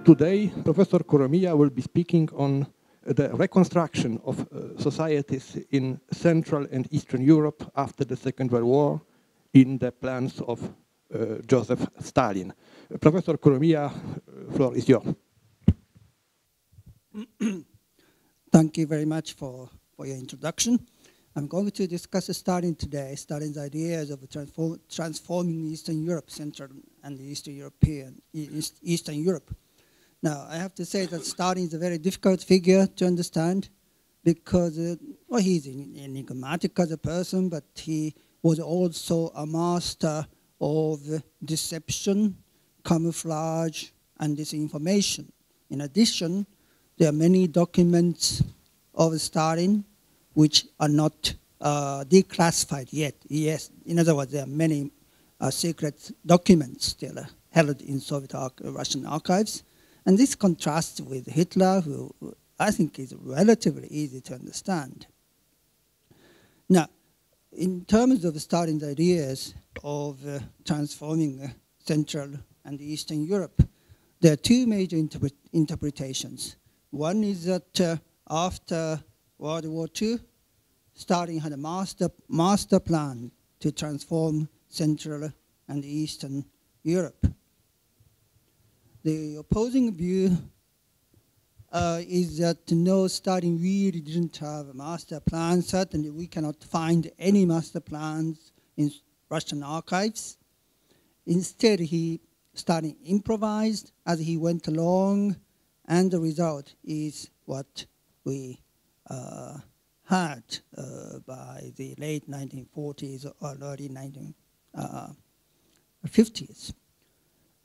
Today, Professor Kuramiya will be speaking on the reconstruction of societies in Central and Eastern Europe after the Second World War in the plans of Joseph Stalin. Professor Kuramiya, floor is yours. Thank you very much for your introduction. I'm going to discuss Stalin today, Stalin's ideas of transforming Eastern Europe, Central and Eastern Europe. Now, I have to say that Stalin is a very difficult figure to understand because, well, he's enigmatic as a person, but he was also a master of deception, camouflage, and disinformation. In addition, there are many documents of Stalin which are not declassified yet. Yes, in other words, there are many secret documents still held in Soviet Russian archives. And this contrasts with Hitler, who I think is relatively easy to understand. Now, in terms of Stalin's ideas of transforming Central and Eastern Europe, there are two major interpretations. One is that after World War II, Stalin had a master plan to transform Central and Eastern Europe. The opposing view is that no, Stalin really didn't have a master plan. Certainly we cannot find any master plans in Russian archives. Instead, Stalin improvised as he went along, and the result is what we had by the late 1940s or early 1950s.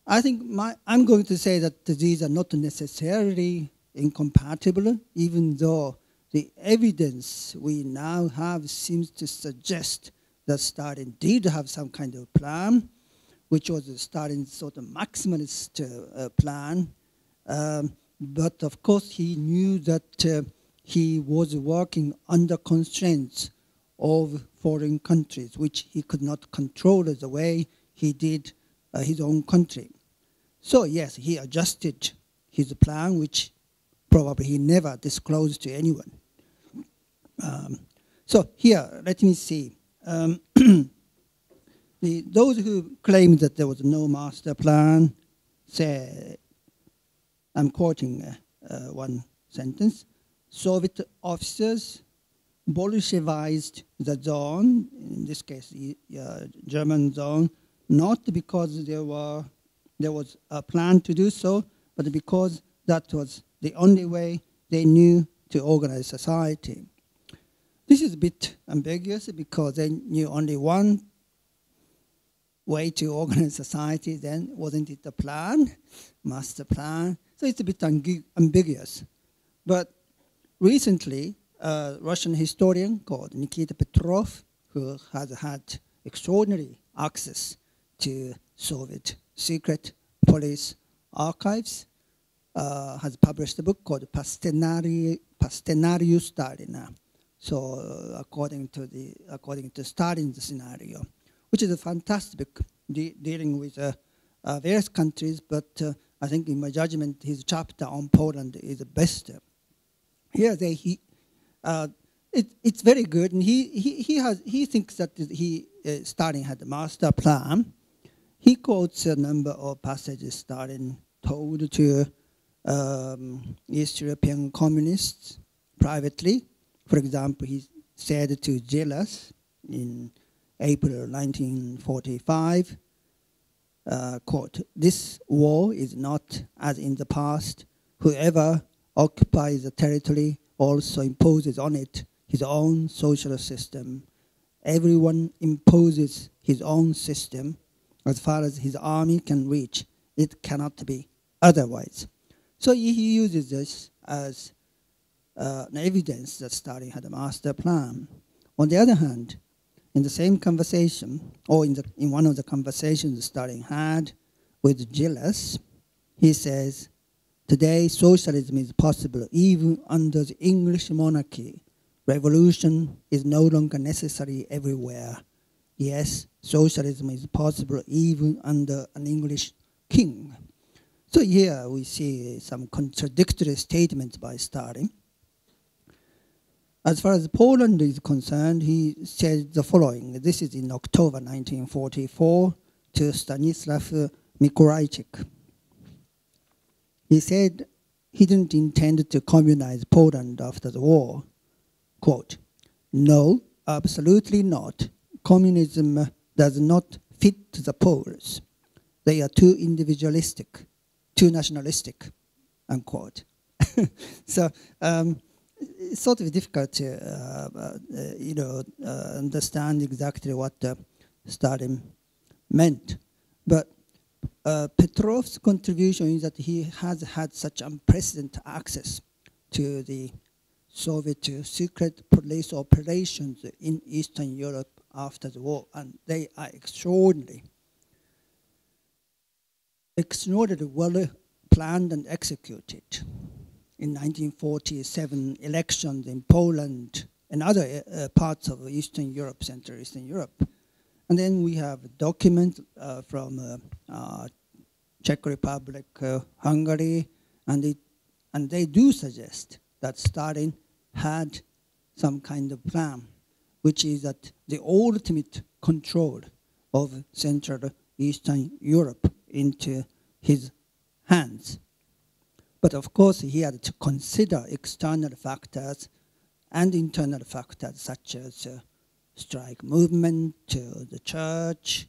I think I'm going to say that these are not necessarily incompatible, even though the evidence we now have seems to suggest that Stalin did have some kind of plan, which was Stalin's sort of maximalist plan. But of course, he knew that he was working under constraints of foreign countries, which he could not control the way he did his own country. So yes, he adjusted his plan, which probably he never disclosed to anyone. So here, let me see. Those who claim that there was no master plan say, I'm quoting one sentence, Soviet officers Bolshevized the zone, in this case, the German zone, not because there was a plan to do so, but because that was the only way they knew to organize society. This is a bit ambiguous because they knew only one way to organize society, then wasn't it a plan, master plan? So it's a bit ambiguous. But recently, a Russian historian called Nikita Petrov, who has had extraordinary access to Soviet secret police archives, has published a book called Pastenariu Stalina. So according to Stalin's scenario, which is a fantastic book dealing with various countries, but I think in my judgment, his chapter on Poland is the best. Here it's very good, and he thinks that Stalin had a master plan. He quotes a number of passages Stalin told to East European communists privately. For example, he said to Jealous in April 1945, quote, "This war is not as in the past. Whoever occupies a territory also imposes on it his own social system. Everyone imposes his own system as far as his army can reach. It cannot be otherwise." So he uses this as an evidence that Stalin had a master plan. On the other hand, in the same conversation, or in one of the conversations Stalin had with Jealous, he says, "Today socialism is possible even under the English monarchy. Revolution is no longer necessary everywhere. Yes, socialism is possible even under an English king." So here we see some contradictory statements by Stalin. As far as Poland is concerned, he said the following. This is in October 1944 to Stanislav Mikolajczyk. He said he didn't intend to communize Poland after the war. Quote, "No, absolutely not. Communism does not fit the Poles. They are too individualistic, too nationalistic," unquote. So it's sort of difficult to understand exactly what Stalin meant. But Petrov's contribution is that he has had such unprecedented access to the Soviet secret police operations in Eastern Europe after the war, and they are extraordinarily well planned and executed. In 1947 elections in Poland and other parts of Eastern Europe, Central Eastern Europe. And then we have documents from Czech Republic, Hungary, and they do suggest that Stalin had some kind of plan, which is that the ultimate control of Central Eastern Europe into his hands. But of course, he had to consider external factors and internal factors such as strike movement, the church,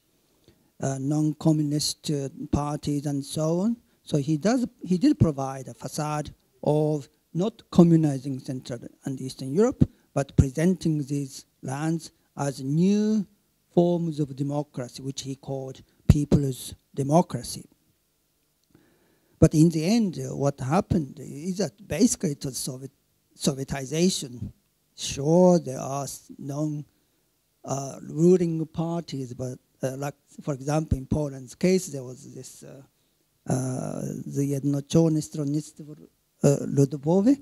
non-communist parties, and so on. So he did provide a facade of not communizing Central and Eastern Europe, but presenting these lands as new forms of democracy, which he called people's democracy. But in the end, what happened is that basically it was Sovietization. Sure, there are non-ruling parties, but like, for example, in Poland's case, there was this Zjednoczone Stronnictwo Ludowe,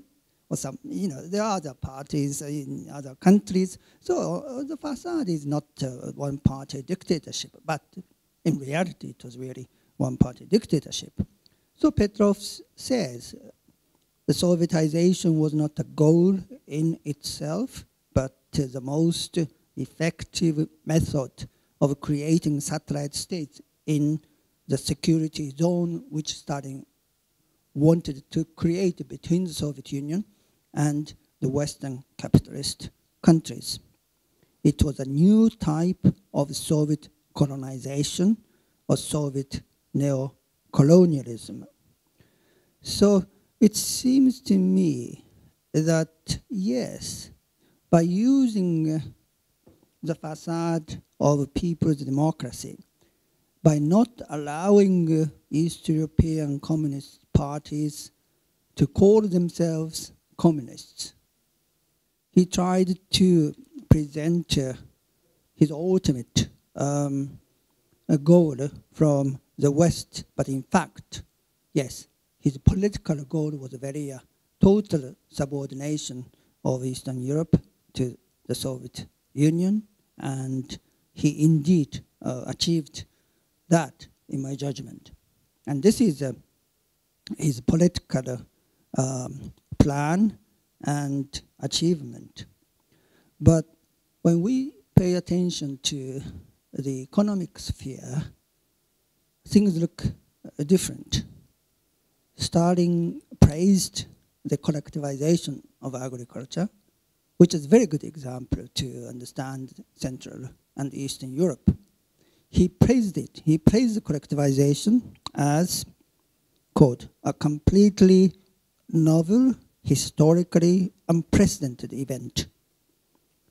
or some, there are other parties in other countries. So the facade is not one-party dictatorship, but in reality, it was really one-party dictatorship. So Petrov says the Sovietization was not a goal in itself, but the most effective method of creating satellite states in the security zone which Stalin wanted to create between the Soviet Union and the Western capitalist countries. It was a new type of Soviet colonization or Soviet neo-colonialism. So it seems to me that, yes, by using the facade of people's democracy, by not allowing East European communist parties to call themselves communists, he tried to present his ultimate goal from the West. But in fact, yes, his political goal was a very total subordination of Eastern Europe to the Soviet Union, and he indeed achieved that, in my judgment. And this is his political plan and achievement. But when we pay attention to the economic sphere, things look different. Stalin praised the collectivization of agriculture, which is a very good example to understand Central and Eastern Europe. He praised it. He praised the collectivization as, quote, a completely novel, historically unprecedented event,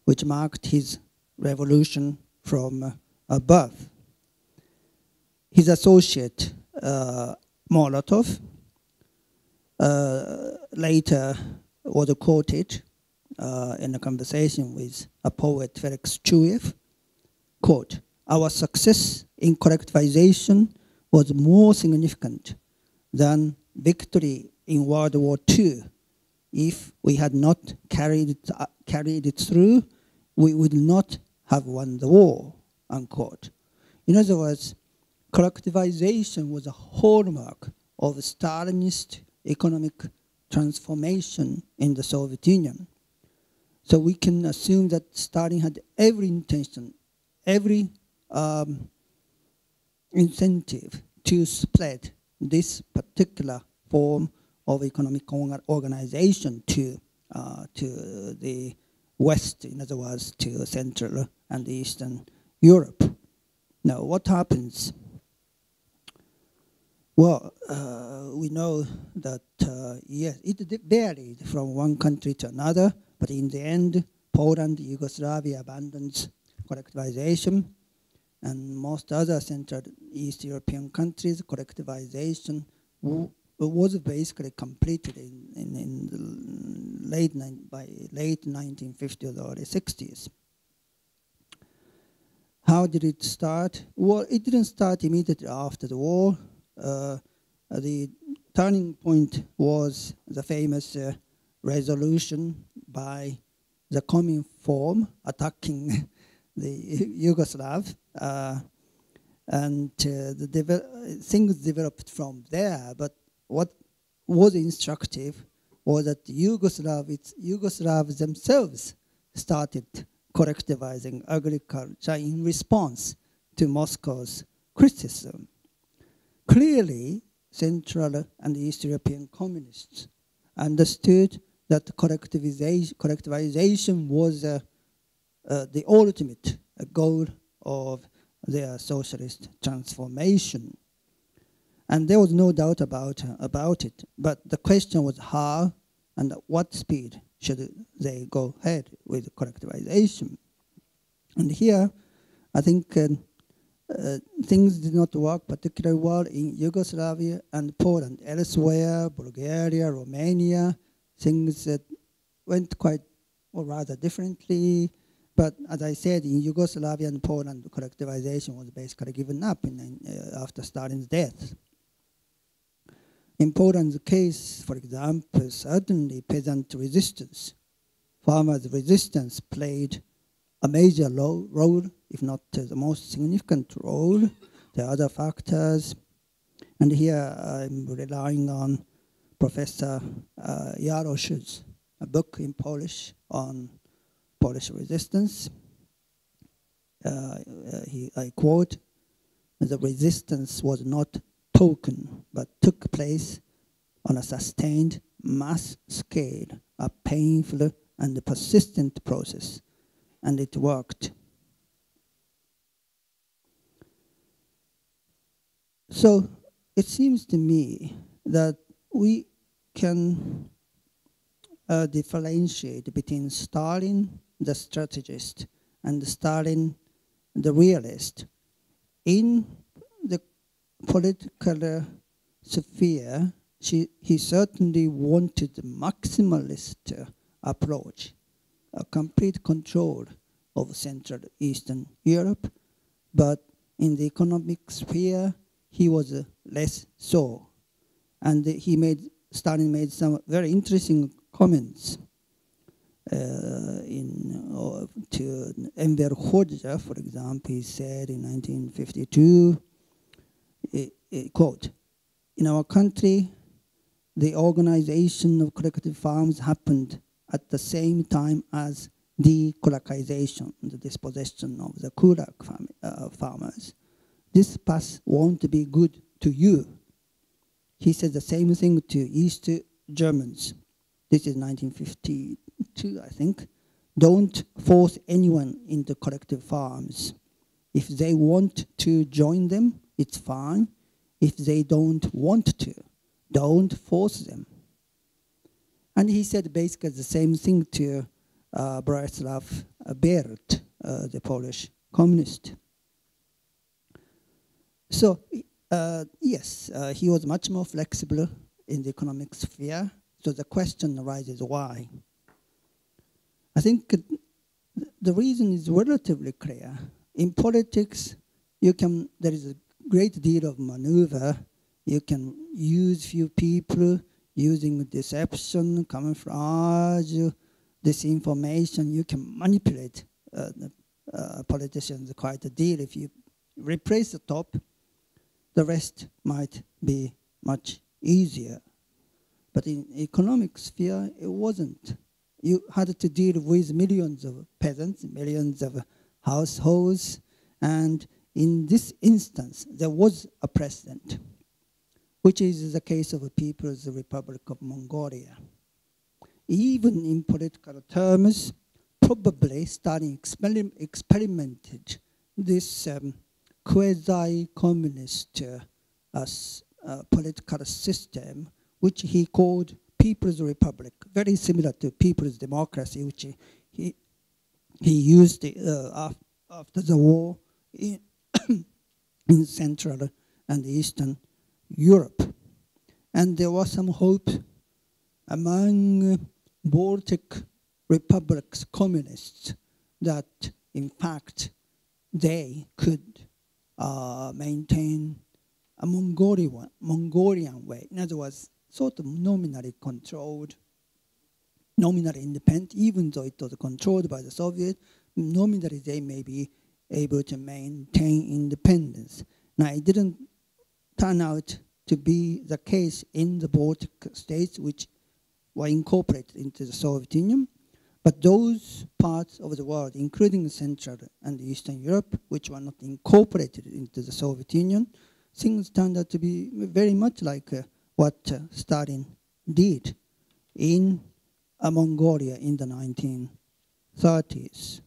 which marked his revolution from above. His associate, Molotov, later was quoted in a conversation with a poet, Felix Chuyev, quote, "Our success in collectivization was more significant than victory in World War II. If we had not carried it through, we would not have won the war," unquote. In other words, collectivization was a hallmark of Stalinist economic transformation in the Soviet Union. So we can assume that Stalin had every intention, every incentive to spread this particular form of economic organization to the West, in other words, to Central and Eastern Europe. Now, what happens? Well, we know that, yes, it varied from one country to another, but in the end, Poland, Yugoslavia abandons collectivization, and most other Central East European countries, collectivization was basically completed in the late 1950s or early 60s. How did it start? Well, it didn't start immediately after the war. The turning point was the famous resolution by the Comintern attacking the Yugoslav, and things developed from there. But what was instructive was that the Yugoslavs themselves started collectivizing agriculture in response to Moscow's criticism. Clearly, Central and East European communists understood that collectivization was the ultimate goal of their socialist transformation. And there was no doubt about it. But the question was how and at what speed should they go ahead with collectivization. And here, I think things did not work particularly well in Yugoslavia and Poland. Elsewhere, Bulgaria, Romania, things went quite, or rather differently. But as I said, in Yugoslavia and Poland, collectivization was basically given up after Stalin's death. In Poland's case, for example, certainly peasant resistance, farmers' resistance played a major role, if not the most significant role. There are other factors. And here I'm relying on Professor Jarosz's book in Polish on Polish resistance. I quote, "The resistance was not token, but took place on a sustained mass scale, a painful and persistent process, and it worked." So it seems to me that we can differentiate between Stalin, the strategist, and Stalin, the realist. In the political sphere, he certainly wanted a maximalist approach, a complete control of Central Eastern Europe, but in the economic sphere, he was less so. And Stalin made some very interesting comments to Enver Hoxha, for example. He said in 1952, quote, "In our country, the organization of collective farms happened at the same time as de-kulakization, the dispossession of the kulak farmers. This path won't be good to you." He said the same thing to East Germans. This is 1952, I think. "Don't force anyone into collective farms. If they want to join them, it's fine. If they don't want to, don't force them." And he said basically the same thing to Bronisław Bierut, the Polish communist. So, yes, he was much more flexible in the economic sphere. So the question arises, why? I think the reason is relatively clear. In politics, there is a great deal of maneuver. You can use few people using deception, camouflage, disinformation. You can manipulate politicians quite a deal. If you replace the top, the rest might be much easier. But in economic sphere, it wasn't. You had to deal with millions of peasants, millions of households, and in this instance, there was a precedent, which is the case of the People's Republic of Mongolia. Even in political terms, probably Stalin experimented this quasi-communist political system, which he called People's Republic, very similar to People's Democracy, which he used after the war in Central and Eastern Europe. And there was some hope among Baltic republics, communists, that in fact they could maintain a Mongolian way. In other words, sort of nominally controlled, nominally independent, even though it was controlled by the Soviets, nominally they may be able to maintain independence. Now, it didn't turn out to be the case in the Baltic states, which were incorporated into the Soviet Union. But those parts of the world, including Central and Eastern Europe, which were not incorporated into the Soviet Union, things turned out to be very much like what Stalin did in Mongolia in the 1930s.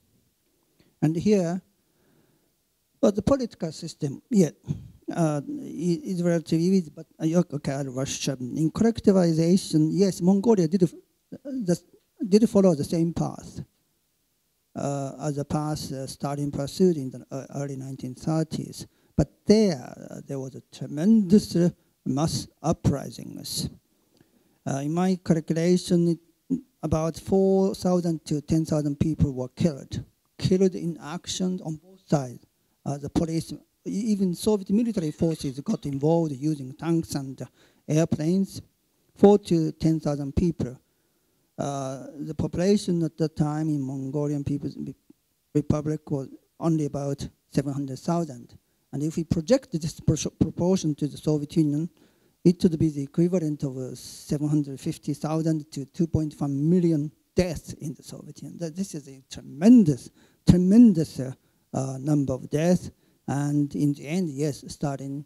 And here, but the political system, is relatively easy, but okay, I'll rush. In collectivization, yes, Mongolia did follow the same path as the path Stalin pursued in the early 1930s. But there was a tremendous mass uprisings. In my calculation, about 4,000 to 10,000 people were killed in action on both sides. The police, even Soviet military forces got involved using tanks and airplanes. 4,000 to 10,000 people. The population at that time in Mongolian People's Republic was only about 700,000. And if we project this proportion to the Soviet Union, it would be the equivalent of 750,000 to 2.5 million deaths in the Soviet Union. This is a tremendous number of deaths. And in the end, yes, Stalin,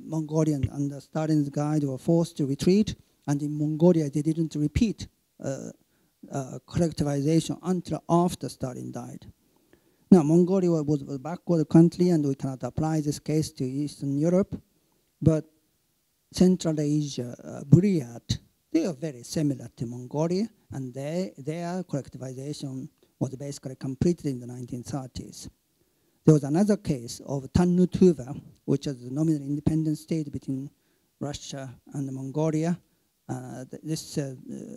Mongolian under Stalin's guide were forced to retreat. And in Mongolia, they didn't repeat collectivization until after Stalin died. Now, Mongolia was a backward country, and we cannot apply this case to Eastern Europe. But Central Asia, Buryat, they are very similar to Mongolia, and their collectivization was basically completed in the 1930s. There was another case of Tannu Tuva, which is a nominal independent state between Russia and Mongolia. This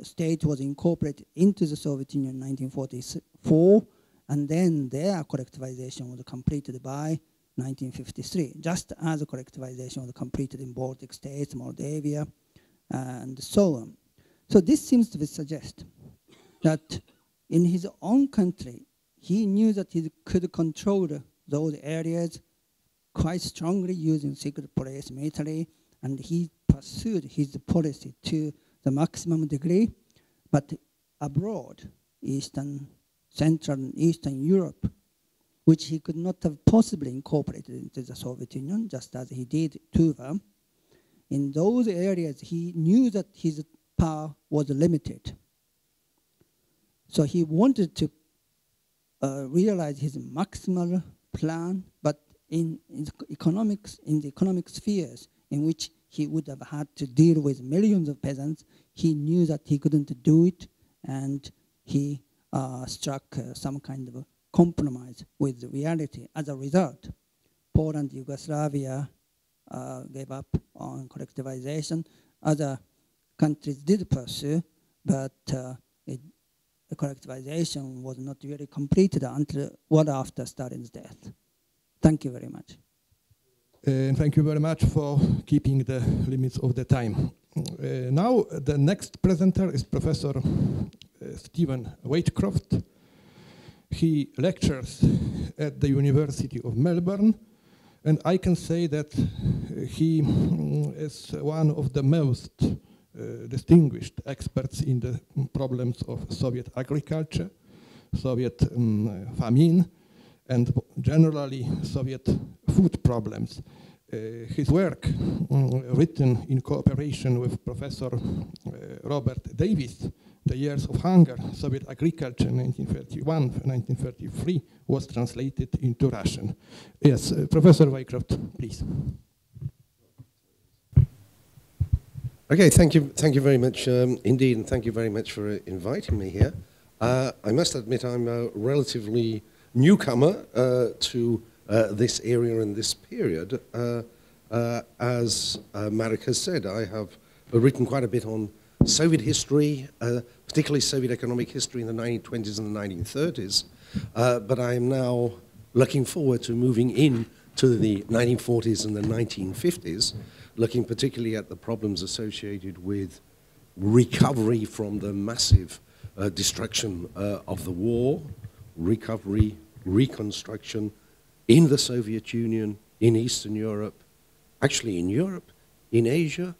state was incorporated into the Soviet Union in 1944, and then their collectivization was completed by 1953, just as the collectivization was completed in Baltic states, Moldavia, and so on. So this seems to suggest that in his own country, he knew that he could control those areas quite strongly using secret police, military, and he pursued his policy to the maximum degree. But abroad, Central and Eastern Europe, which he could not have possibly incorporated into the Soviet Union, just as he did Tuva, in those areas he knew that his power was limited. So he wanted to realize his maximal plan, but in the economic spheres in which he would have had to deal with millions of peasants, he knew that he couldn't do it, and he struck some kind of a compromise with reality. As a result, Poland, Yugoslavia gave up on collectivization. Other countries did pursue, but the collectivization was not really completed until well after Stalin's death. Thank you very much. And thank you very much for keeping the limits of the time. Now the next presenter is Professor Stephen Wheatcroft. He lectures at the University of Melbourne And I can say that he is one of the most distinguished experts in the problems of Soviet agriculture, Soviet famine, and generally Soviet food problems. His work, written in cooperation with Professor Robert Davis, The Years of Hunger, Soviet Agriculture, 1931-1933, was translated into Russian. Yes, Professor Wheatcroft, please. Okay, thank you very much indeed, and thank you very much for inviting me here. I must admit I'm a relatively newcomer to this area and this period. As Marek has said, I have written quite a bit on Soviet history, particularly Soviet economic history in the 1920s and the 1930s, but I am now looking forward to moving in to the 1940s and the 1950s, looking particularly at the problems associated with recovery from the massive destruction of the war, recovery, reconstruction in the Soviet Union, in Eastern Europe, actually in Europe, in Asia,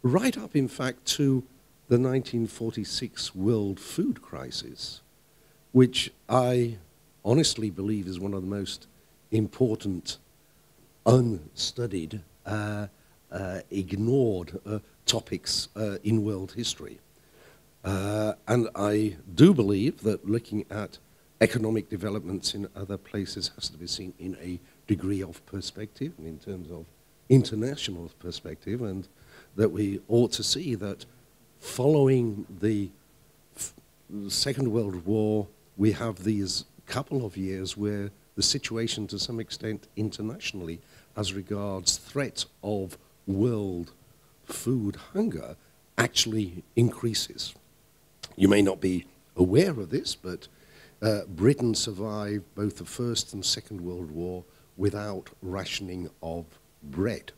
right up in fact to the 1946 world food crisis, which I honestly believe is one of the most important, unstudied, ignored topics in world history. And I do believe that looking at economic developments in other places has to be seen in a degree of perspective and in terms of international perspective, and that we ought to see that following the Second World War, we have these couple of years where the situation to some extent internationally as regards threat of world food hunger actually increases. You may not be aware of this, but Britain survived both the First and Second World War without rationing of bread.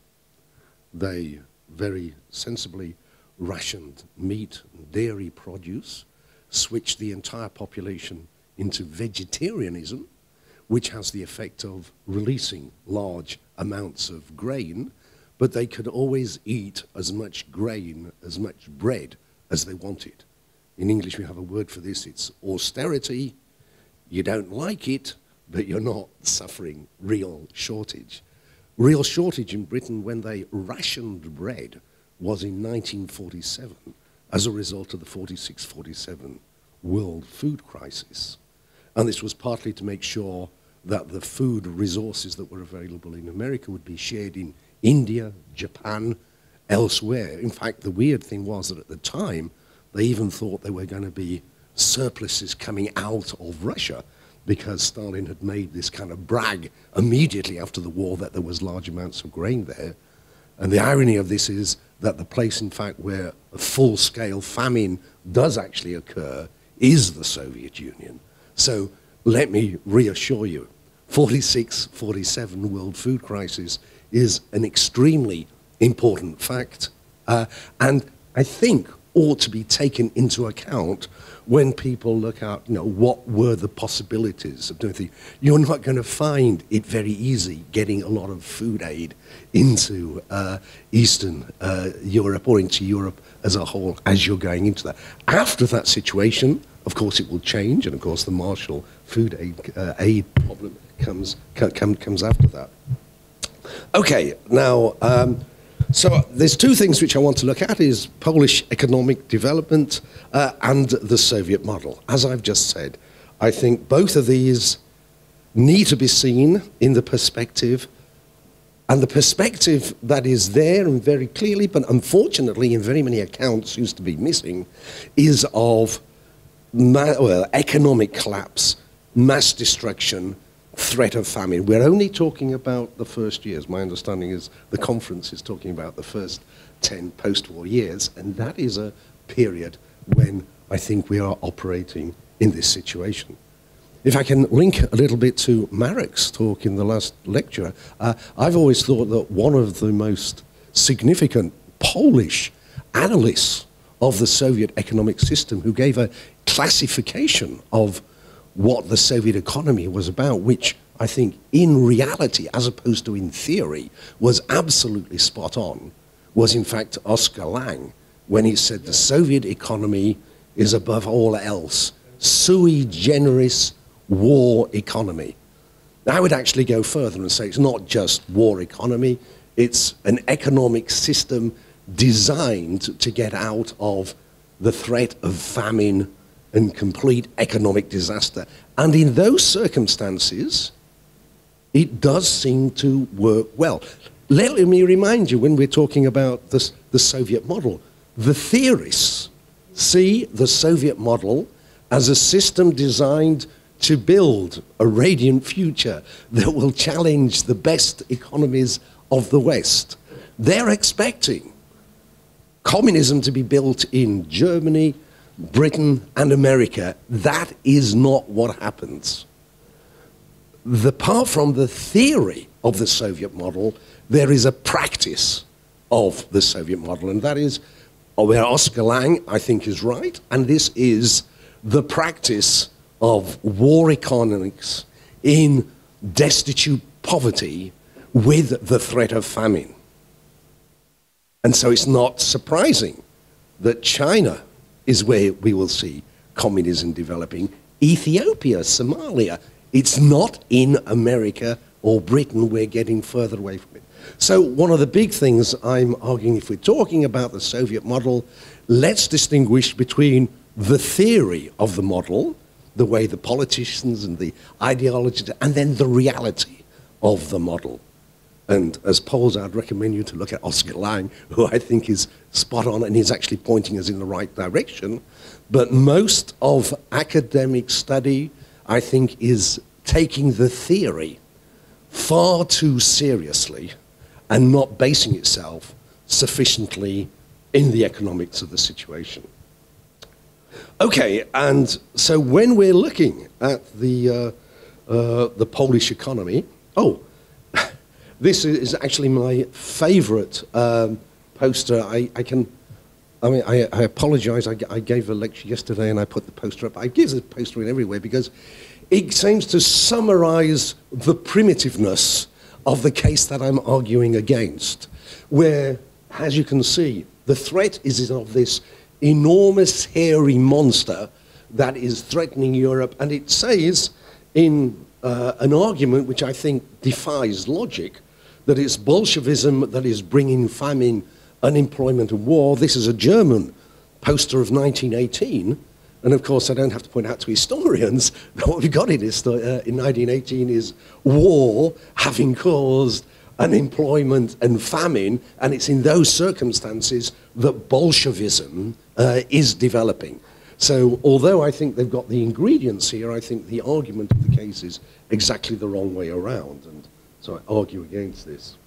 They very sensibly rationed meat and dairy produce, switched the entire population into vegetarianism, which has the effect of releasing large amounts of grain, but they could always eat as much grain, as much bread as they wanted. In English we have a word for this, it's austerity. You don't like it, but you're not suffering real shortage. Real shortage in Britain when they rationed bread was in 1947 as a result of the 46-47 world food crisis. And this was partly to make sure that the food resources that were available in America would be shared in India, Japan, elsewhere. In fact, the weird thing was that at the time, they even thought there were going to be surpluses coming out of Russia because Stalin had made this kind of brag immediately after the war that there was large amounts of grain there. And the irony of this is that the place, in fact, where a full-scale famine does actually occur is the Soviet Union. So let me reassure you, 46-47 world food crisis is an extremely important fact, and I think ought to be taken into account when people look at, you know, what were the possibilities of doing things. You're not going to find it very easy getting a lot of food aid into Eastern Europe or into Europe as a whole as you're going into that. After that situation, of course, it will change, and of course the Marshall food aid problem comes after that. Okay, now, so there's two things which I want to look at, is Polish economic development and the Soviet model. As I've just said, I think both of these need to be seen in the perspective, and the perspective that is there and very clearly, but unfortunately in very many accounts seems to be missing, is of economic collapse, mass destruction, threat of famine. We're only talking about the first years. My understanding is the conference is talking about the first 10 post-war years, and that is a period when I think we are operating in this situation. If I can link a little bit to Marek's talk in the last lecture, I've always thought that one of the most significant Polish analysts of the Soviet economic system, who gave a classification of what the Soviet economy was about, which I think, in reality, as opposed to in theory, was absolutely spot on, was in fact Oscar Lange, when he said the Soviet economy is above all else sui generis war economy. I would actually go further and say it's not just war economy, it's an economic system designed to get out of the threat of famine and complete economic disaster. And in those circumstances, it does seem to work well. Let me remind you, when we're talking about this, the Soviet model, the theorists see the Soviet model as a system designed to build a radiant future that will challenge the best economies of the West. They're expecting communism to be built in Germany, Britain, and America. That is not what happens. Apart from the theory of the Soviet model, there is a practice of the Soviet model, and that is where Oscar Lange, I think, is right, and this is the practice of war economics in destitute poverty with the threat of famine. And so it's not surprising that China is where we will see communism developing. Ethiopia, Somalia, it's not in America or Britain. We're getting further away from it. So one of the big things I'm arguing, if we're talking about the Soviet model, let's distinguish between the theory of the model, the way the politicians and the ideologies, and then the reality of the model. And as Poles, I'd recommend you to look at Oscar Lange, who I think is spot on and is actually pointing us in the right direction. But most of academic study, I think, is taking the theory far too seriously and not basing itself sufficiently in the economics of the situation. Okay, and so when we're looking at the Polish economy, this is actually my favorite poster. I apologize, I gave a lecture yesterday and I put the poster up. I give the poster in everywhere because it seems to summarize the primitiveness of the case that I'm arguing against, where, as you can see, the threat is of this enormous hairy monster that is threatening Europe, and it says in an argument which I think defies logic, that it's Bolshevism that is bringing famine, unemployment, and war. This is a German poster of 1918, and of course I don't have to point out to historians that what we got in 1918 is war having caused unemployment and famine, and it's in those circumstances that Bolshevism is developing. So although I think they've got the ingredients here, I think the argument of the case is exactly the wrong way around, and so I argue against this.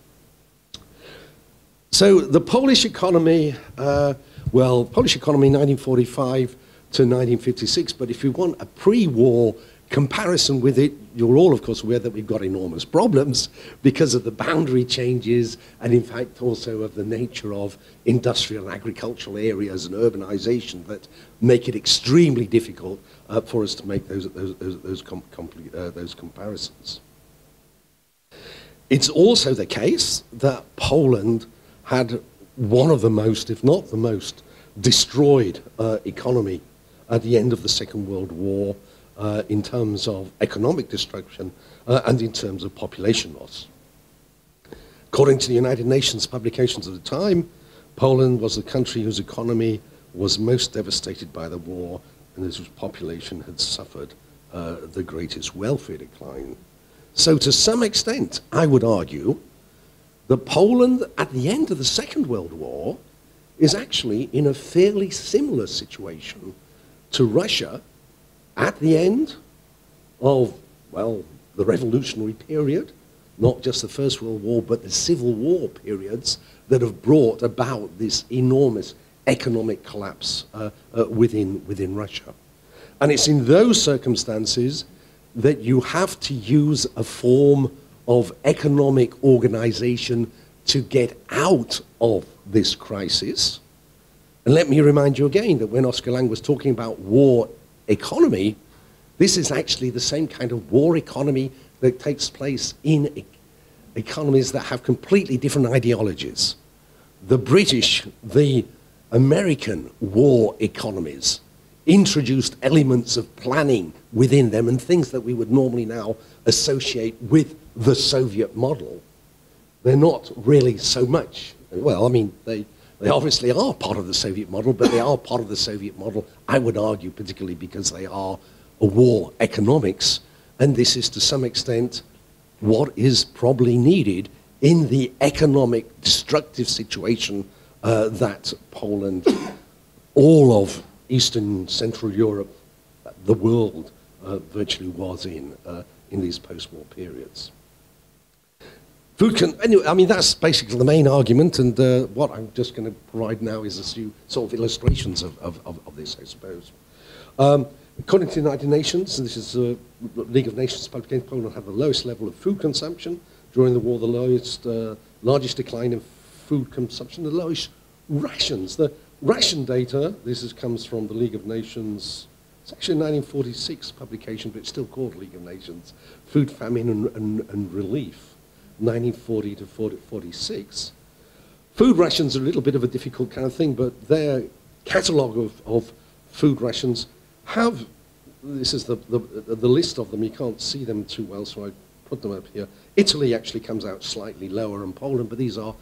So the Polish economy, Polish economy 1945 to 1956, but if you want a pre-war comparison with it, you're all, of course, aware that we've got enormous problems because of the boundary changes and, in fact, also of the nature of industrial and agricultural areas and urbanization that make it extremely difficult for us to make those comparisons. It's also the case that Poland had one of the most, if not the most, destroyed economy at the end of the Second World War, in terms of economic destruction and in terms of population loss. According to the United Nations publications of the time, Poland was the country whose economy was most devastated by the war and whose population had suffered the greatest welfare decline. So to some extent, I would argue that Poland at the end of the Second World War is actually in a fairly similar situation to Russia at the end of, well, the revolutionary period, not just the First World War, but the Civil War periods that have brought about this enormous economic collapse within Russia. And it's in those circumstances that you have to use a form of economic organization to get out of this crisis. And let me remind you again that when Oscar Lange was talking about war economy, this is actually the same kind of war economy that takes place in economies that have completely different ideologies. The British, the American war economies introduced elements of planning within them and things that we would normally now associate with the Soviet model. They're not really so much. Well, I mean, they obviously are part of the Soviet model, but they are part of the Soviet model, I would argue, particularly because they are a war economics, and this is to some extent what is probably needed in the economic destructive situation that Poland, all of Eastern Central Europe, the world virtually was in these post-war periods. Anyway, I mean, that's basically the main argument, and what I'm just going to provide now is a few sort of illustrations of this, I suppose. According to the United Nations, and this is the League of Nations publication, Poland had the lowest level of food consumption during the war, the largest decline in food consumption, the lowest rations. The ration data, comes from the League of Nations. It's actually a 1946 publication, but it's still called League of Nations, Food, Famine and Relief, 1940 to 46. Food rations are a little bit of a difficult kind of thing, but their catalogue of food rations have, this is the list of them, you can't see them too well, so I put them up here. Italy actually comes out slightly lower than Poland, but these are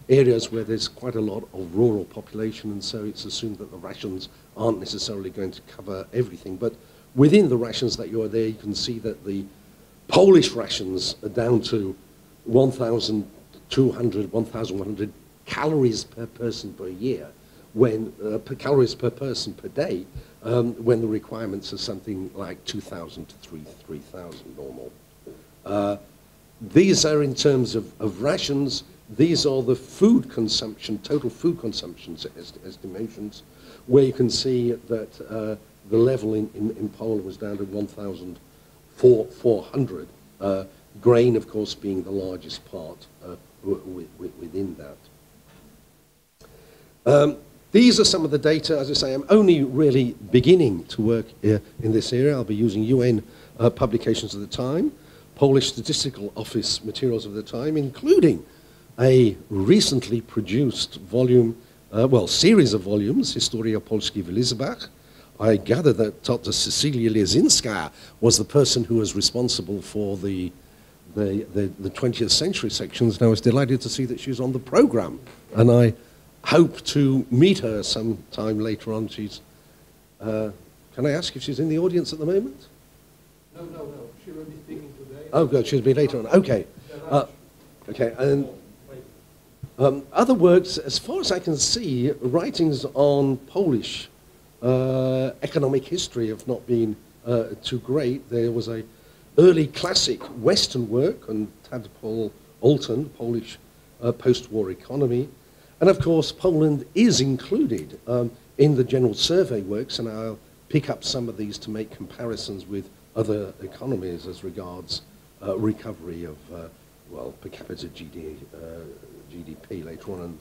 areas where there's quite a lot of rural population, and so it's assumed that the rations aren't necessarily going to cover everything. But within the rations that you are there, you can see that the Polish rations are down to 1,200, 1,100 calories per person per year, when calories per person per day, when the requirements are something like 2,000 to 3,000 normal. These are in terms of rations. These are the food consumption, total food consumption estimations, where you can see that the level in Poland was down to 1,400. Grain, of course, being the largest part within that. These are some of the data. As I say, I'm only really beginning to work in this area. I'll be using UN publications of the time, Polish Statistical Office materials of the time, including a recently produced volume, series of volumes, Historia Polski w Lizbach. I gather that Dr. Cecilia Lieszynska was the person who was responsible for the 20th century sections, and I was delighted to see that she was on the program. And I hope to meet her sometime later on. She's, can I ask if she's in the audience at the moment? No. She will be speaking today. Oh, good. She'll be later on. Okay. Okay. And other works, as far as I can see, writings on Polish economic history have not been too great. There was a early classic Western work on Tadpole Alton, Polish post-war economy. And of course, Poland is included in the general survey works, and I'll pick up some of these to make comparisons with other economies as regards recovery of, per capita GDP later on. And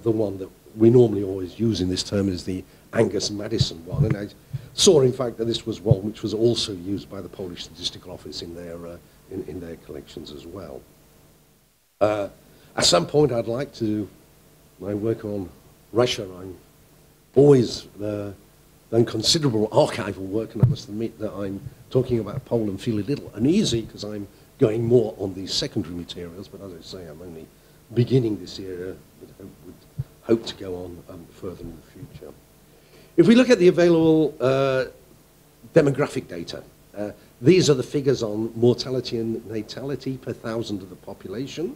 the one that we normally always use in this term is the Angus Madison one. And I saw, in fact, that this was one which was also used by the Polish Statistical Office in their collections as well. At some point, I'd like to, when I work on Russia, I'm always done considerable archival work, and I must admit that I'm talking about Poland feel a little uneasy because I'm going more on these secondary materials, but as I say, I'm only beginning this area, would hope to go on further in the future. If we look at the available demographic data, these are the figures on mortality and natality per thousand of the population.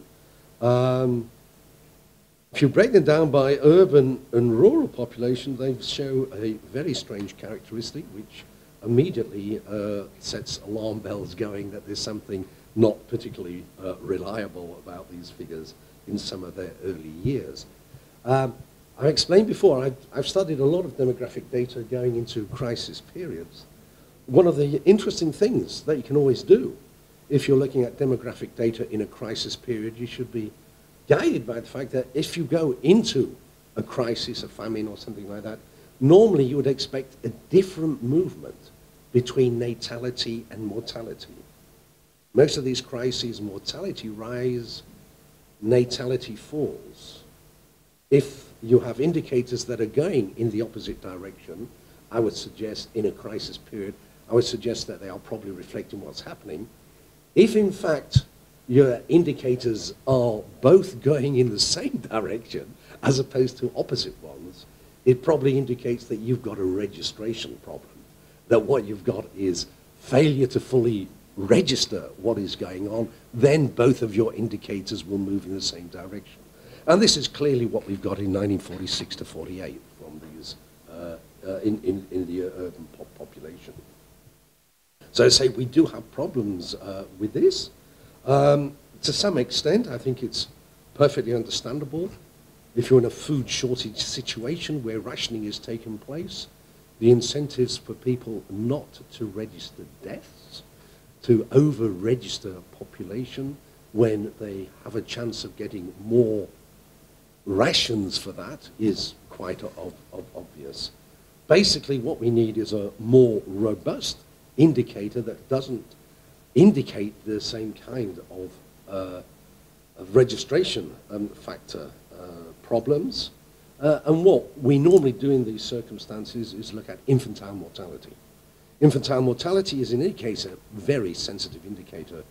If you break them down by urban and rural population, they show a very strange characteristic, which immediately sets alarm bells going that there's something not particularly reliable about these figures in some of their early years. I explained before, I've studied a lot of demographic data going into crisis periods. One of the interesting things that you can always do if you're looking at demographic data in a crisis period, you should be guided by the fact that if you go into a crisis, a famine or something like that, normally you would expect a different movement between natality and mortality. most of these crises, mortality rise, natality falls. If you have indicators that are going in the opposite direction, I would suggest in a crisis period, I would suggest that they are probably reflecting what's happening. If in fact your indicators are both going in the same direction as opposed to opposite ones, it probably indicates that you've got a registration problem, that what you've got is failure to fully register what is going on, then both of your indicators will move in the same direction. And this is clearly what we've got in 1946 to 48 from these, in the urban population. So I say we do have problems with this. To some extent, I think it's perfectly understandable. If you're in a food shortage situation where rationing is taking place, the incentives for people not to register deaths, to over-register population when they have a chance of getting more rations for that is quite obvious. Basically, what we need is a more robust indicator that doesn't indicate the same kind of registration factor problems. And what we normally do in these circumstances is look at infantile mortality. Infantile mortality is in any case a very sensitive indicator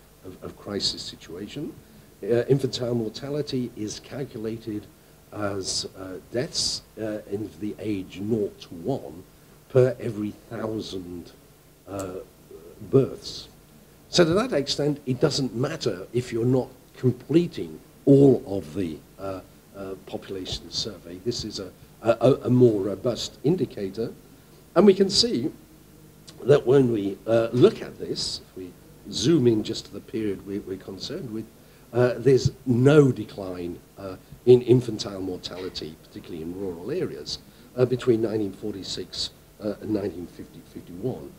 of crisis situation. Infantile mortality is calculated as deaths in the age 0 to 1 per every 1,000 births. So to that extent, it doesn't matter if you're not completing all of the population survey. This is a more robust indicator. And we can see that when we look at this, if we zoom in just to the period we're concerned with, there's no decline in infantile mortality, particularly in rural areas, between 1946 and 1951.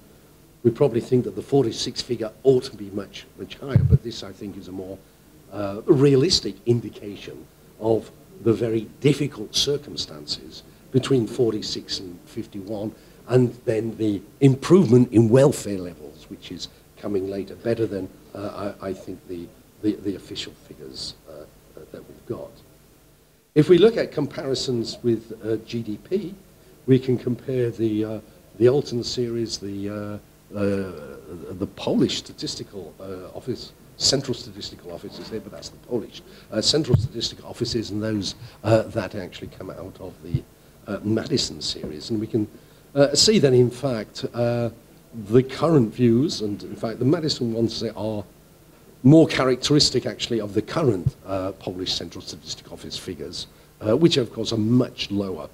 We probably think that the 46 figure ought to be much higher, but this, I think, is a more realistic indication of the very difficult circumstances between 46 and 51, and then the improvement in welfare levels, which is coming later, better than, I think, the official figures that we've got. If we look at comparisons with GDP, we can compare the Alton series, the Polish Statistical Office, Central Statistical Office is there, but that's the Polish. Central Statistical Offices and those that actually come out of the Madison series. And we can see that, in fact, the current views, and in fact, the Madison ones are more characteristic, actually, of the current Polish Central Statistical Office figures, which, of course, are much lower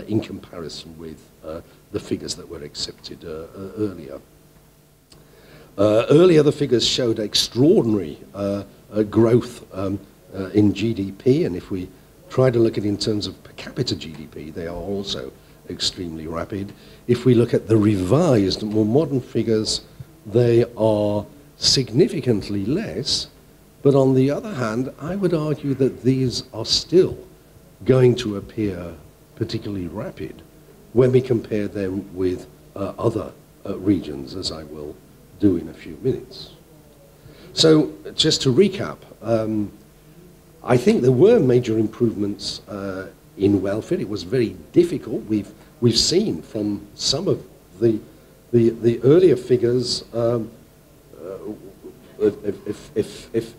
in comparison with the figures that were accepted earlier. Earlier, the figures showed extraordinary growth in GDP, and if we try to look at it in terms of per capita GDP, they are also extremely rapid. If we look at the revised, more modern figures, they are significantly less, but on the other hand, I would argue that these are still going to appear particularly rapid when we compare them with other regions, as I will do in a few minutes. So just to recap, I think there were major improvements in welfare. It was very difficult. We've seen from some of the earlier figures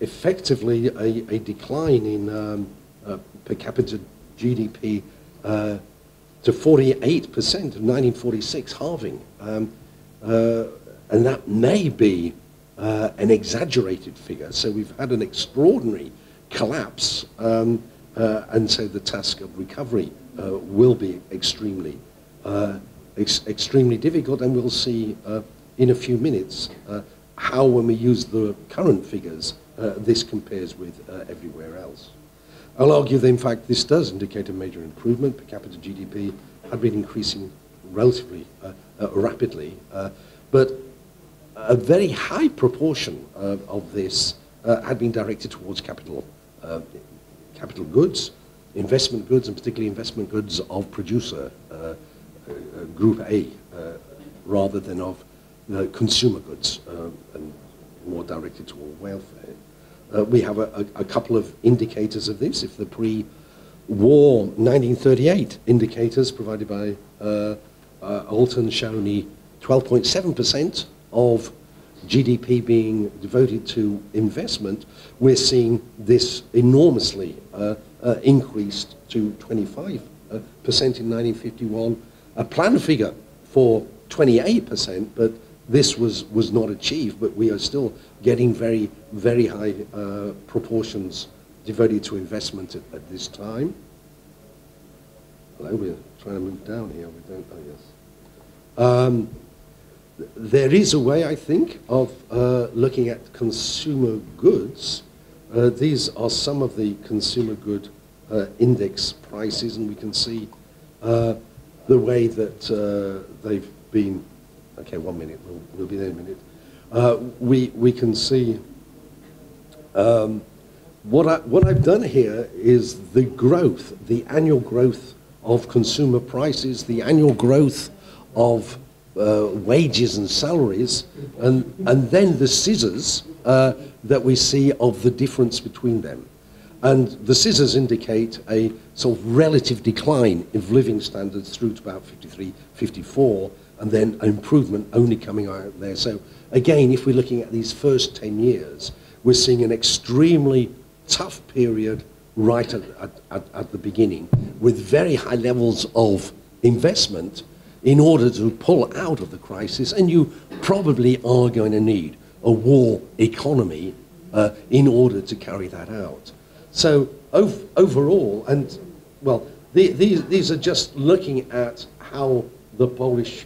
effectively a decline in per capita GDP to 48% of 1946, halving. And that may be an exaggerated figure. So we've had an extraordinary collapse, and so the task of recovery will be extremely difficult, and we'll see in a few minutes how, when we use the current figures, this compares with everywhere else. I'll argue that, in fact, this does indicate a major improvement. Per capita GDP had been increasing relatively rapidly, but a very high proportion of this had been directed towards capital goods, investment goods, and particularly investment goods of producer Group A, rather than of consumer goods, and more directed toward welfare. We have a couple of indicators of this. If the pre-war 1938 indicators provided by Alton show only 12.7% of GDP being devoted to investment, we're seeing this enormously increased to 25% in 1951. A planned figure for 28%, but this was not achieved, but we are still getting very, very high proportions devoted to investment at this time. Hello, we're trying to move down here. We don't, oh yes. There is a way, I think, of looking at consumer goods. These are some of the consumer good index prices, and we can see the way that they've been. Okay, 1 minute, we'll be there in a minute. We can see what I've done here is the growth, the annual growth of consumer prices, the annual growth of wages and salaries, and then the scissors that we see of the difference between them. And the scissors indicate a sort of relative decline of living standards through to about 53, 54, and then an improvement only coming out there. So again, if we're looking at these first 10 years, we're seeing an extremely tough period right at the beginning, with very high levels of investment in order to pull out of the crisis, and you probably are going to need a war economy in order to carry that out. So overall, and well, these are just looking at how the Polish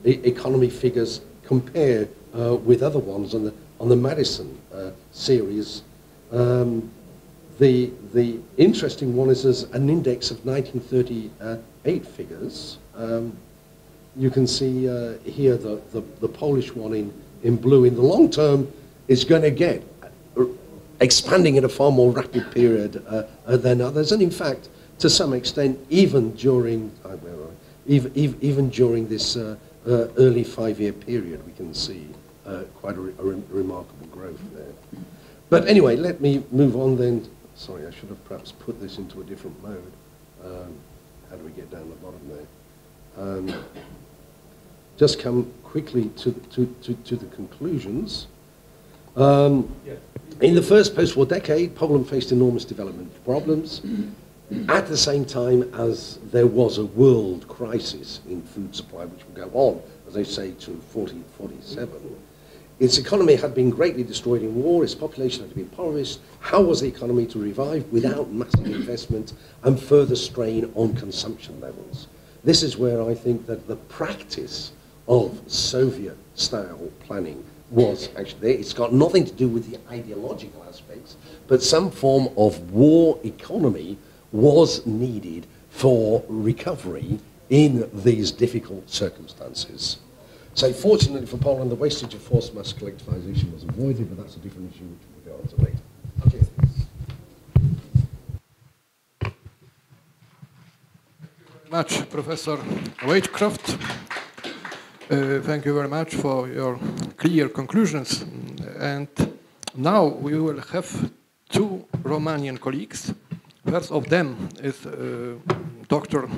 economy figures compare with other ones on the Madison series. The interesting one is there's an index of 1938 figures. You can see here the Polish one in blue. In the long term, it's going to get expanding at a far more rapid period than others, and in fact, to some extent, even during even during this early 5-year period, we can see quite a remarkable growth there. But anyway, let me move on then. Sorry, I should have perhaps put this into a different mode. How do we get down the bottom there? Just come quickly to the conclusions. In the first post-war decade, Poland faced enormous development problems at the same time as there was a world crisis in food supply, which would go on, as I say, to 47. Its economy had been greatly destroyed in war, its population had been impoverished. How was the economy to revive without massive investment and further strain on consumption levels? This is where I think that the practice of Soviet-style planning was actually there. It's got nothing to do with the ideological aspects, but some form of war economy was needed for recovery in these difficult circumstances. So fortunately for Poland, the wastage of forced mass collectivization was avoided, but that's a different issue which we'll go on to later. Okay. Thank you very much, Professor Wheatcroft. Thank you very much for your clear conclusions. And now we will have two Romanian colleagues. First of them is Dr.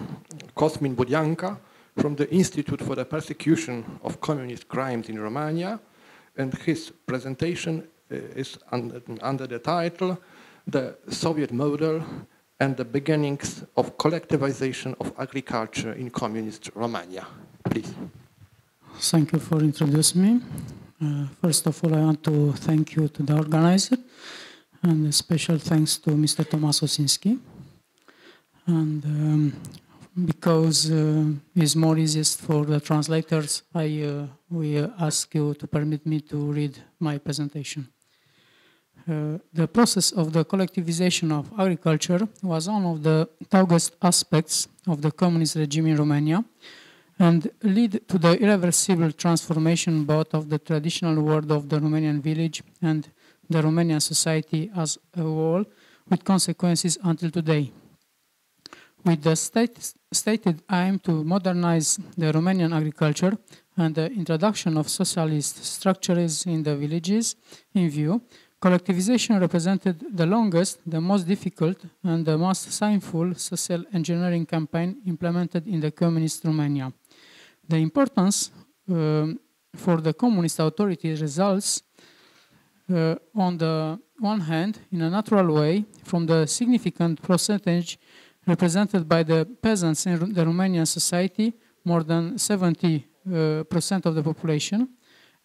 Cosmin Budeanca from the Institute for the Prosecution of Communist Crimes in Romania, and his presentation is under the title The Soviet Model and the Beginnings of Collectivization of Agriculture in Communist Romania. Please. Thank you for introducing me. First of all, I want to thank you to the organizer, and a special thanks to Mr. Tomasz Osinski. And because it's more easiest for the translators, we ask you to permit me to read my presentation. The process of the collectivization of agriculture was one of the toughest aspects of the communist regime in Romania, and lead to the irreversible transformation both of the traditional world of the Romanian village and the Romanian society as a whole, with consequences until today. With the stated aim to modernize the Romanian agriculture, and the introduction of socialist structures in the villages in view, collectivization represented the longest, the most difficult, and the most sinful social engineering campaign implemented in the Communist Romania. The importance for the communist authority results on the one hand, in a natural way, from the significant percentage represented by the peasants in the Romanian society, more than 70% of the population,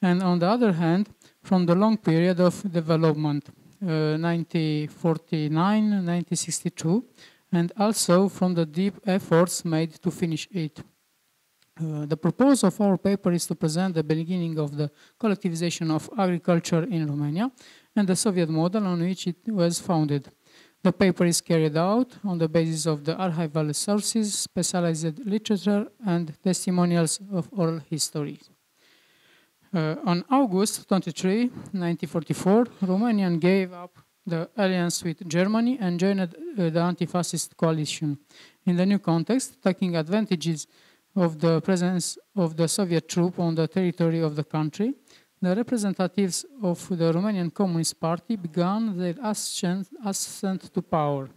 and on the other hand, from the long period of development, 1949, 1962, and also from the deep efforts made to finish it. The purpose of our paper is to present the beginning of the collectivization of agriculture in Romania and the Soviet model on which it was founded. The paper is carried out on the basis of the archival sources, specialized literature, and testimonials of oral history. On August 23, 1944, Romania gave up the alliance with Germany and joined the anti-fascist coalition. In the new context, taking advantages of the presence of the Soviet troop on the territory of the country, the representatives of the Romanian Communist Party began their ascent to power.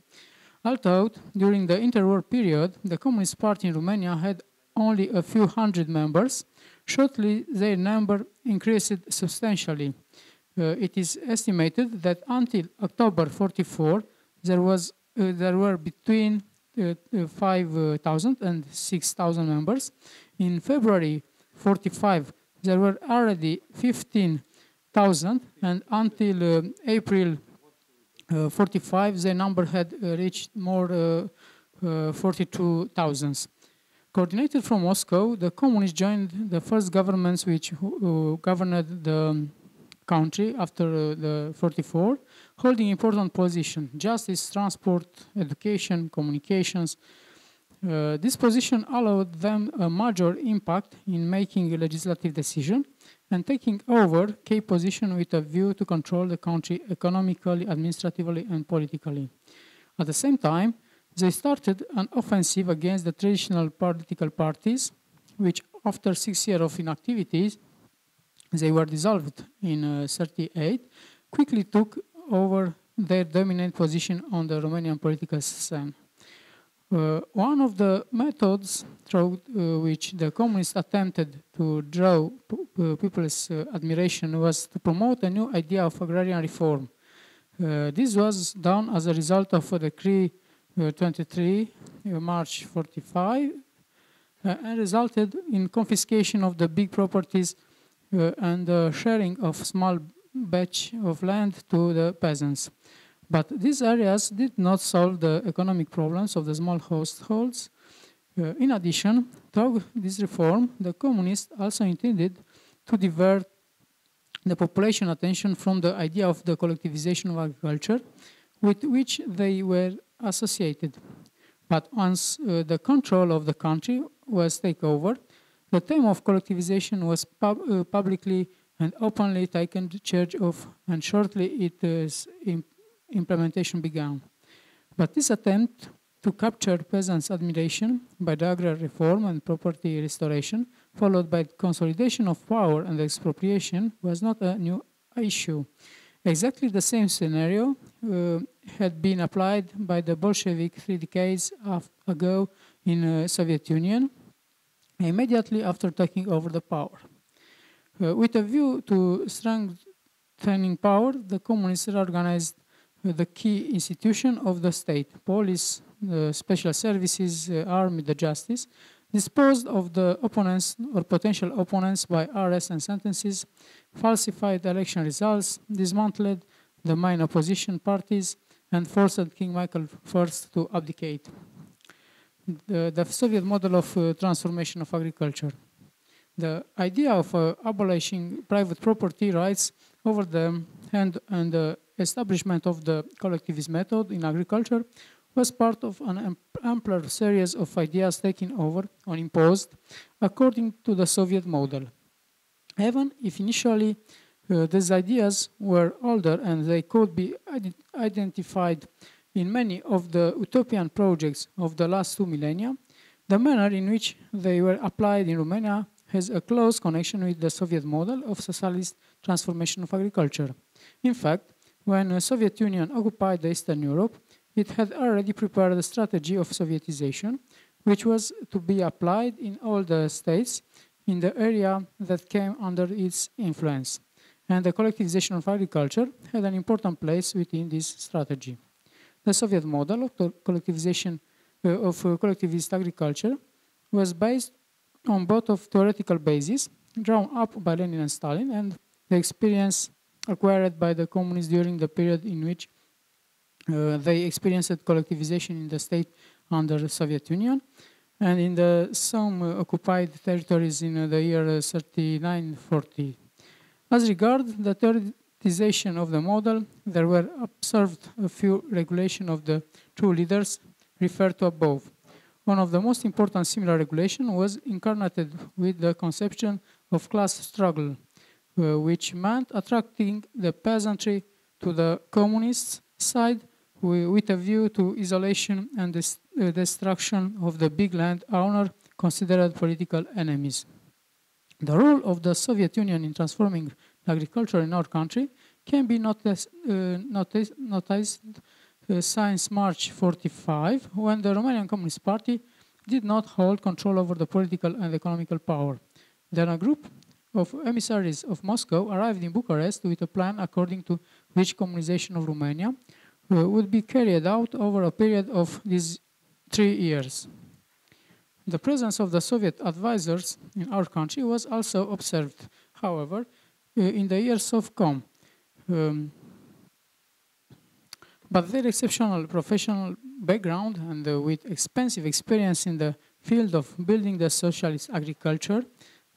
Although during the interwar period, the Communist Party in Romania had only a few hundred members, shortly their number increased substantially. It is estimated that until October 44, there were between 5,000 and 6,000 members. In February 45, there were already 15,000, and until April 45, the number had reached more 42,000. Coordinated from Moscow, the communists joined the first governments which governed the country after the 44, holding important positions: justice, transport, education, communications. This position allowed them a major impact in making a legislative decision and taking over key position with a view to control the country economically, administratively, and politically. At the same time, they started an offensive against the traditional political parties, which after 6 years of inactivity, they were dissolved in 1938, quickly took over their dominant position on the Romanian political scene. One of the methods through which the communists attempted to draw people's admiration was to promote a new idea of agrarian reform. This was done as a result of a decree 23 March 45 and resulted in confiscation of the big properties and the sharing of small batch of land to the peasants. But these areas did not solve the economic problems of the small households. In addition, through this reform, the communists also intended to divert the population attention from the idea of the collectivization of agriculture, with which they were associated. But once the control of the country was taken over, the theme of collectivization was publicly and openly taken charge of, and shortly its implementation began. But this attempt to capture peasants' admiration by the agrarian reform and property restoration, followed by consolidation of power and expropriation, was not a new issue. Exactly the same scenario had been applied by the Bolshevik 3 decades ago in the Soviet Union, immediately after taking over the power. With a view to strengthening power, the communists reorganized the key institution of the state: police, special services, army, the justice, disposed of the opponents or potential opponents by arrests and sentences, falsified election results, dismantled the main opposition parties, and forced King Michael I to abdicate. The Soviet model of transformation of agriculture. The idea of abolishing private property rights over the hand and the establishment of the collectivist method in agriculture was part of an ampler series of ideas taken over or imposed according to the Soviet model. Even if initially these ideas were older and they could be identified in many of the utopian projects of the last 2 millennia, the manner in which they were applied in Romania has a close connection with the Soviet model of socialist transformation of agriculture. In fact, when the Soviet Union occupied Eastern Europe, it had already prepared a strategy of Sovietization, which was to be applied in all the states in the area that came under its influence. And the collectivization of agriculture had an important place within this strategy. The Soviet model of the collectivization of collectivist agriculture was based on both of theoretical bases drawn up by Lenin and Stalin and the experience acquired by the communists during the period in which they experienced collectivization in the state under the Soviet Union and in the some occupied territories in the year 39-40. As regards the theoretization of the model, there were observed a few regulations of the two leaders referred to above. One of the most important similar regulations was incarnated with the conception of class struggle, which meant attracting the peasantry to the communist side with a view to isolation and destruction of the big landowner considered political enemies. The role of the Soviet Union in transforming agriculture in our country can be noticed since March 45, when the Romanian Communist Party did not hold control over the political and economical power. Then a group of emissaries of Moscow arrived in Bucharest with a plan according to which communization of Romania would be carried out over a period of these 3 years. The presence of the Soviet advisors in our country was also observed, however, in the years of come. But their exceptional professional background and with extensive experience in the field of building the socialist agriculture,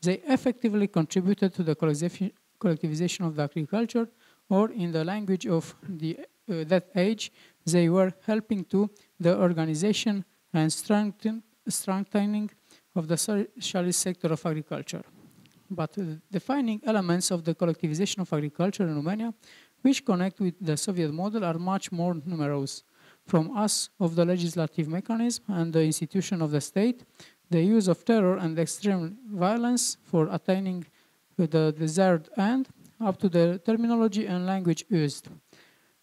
they effectively contributed to the collectivization of the agriculture, or in the language of that age, they were helping to the organization and strengthening of the socialist sector of agriculture. But defining elements of the collectivization of agriculture in Romania, which connect with the Soviet model, are much more numerous. From us of the legislative mechanism and the institution of the state, the use of terror and extreme violence for attaining the desired end, up to the terminology and language used.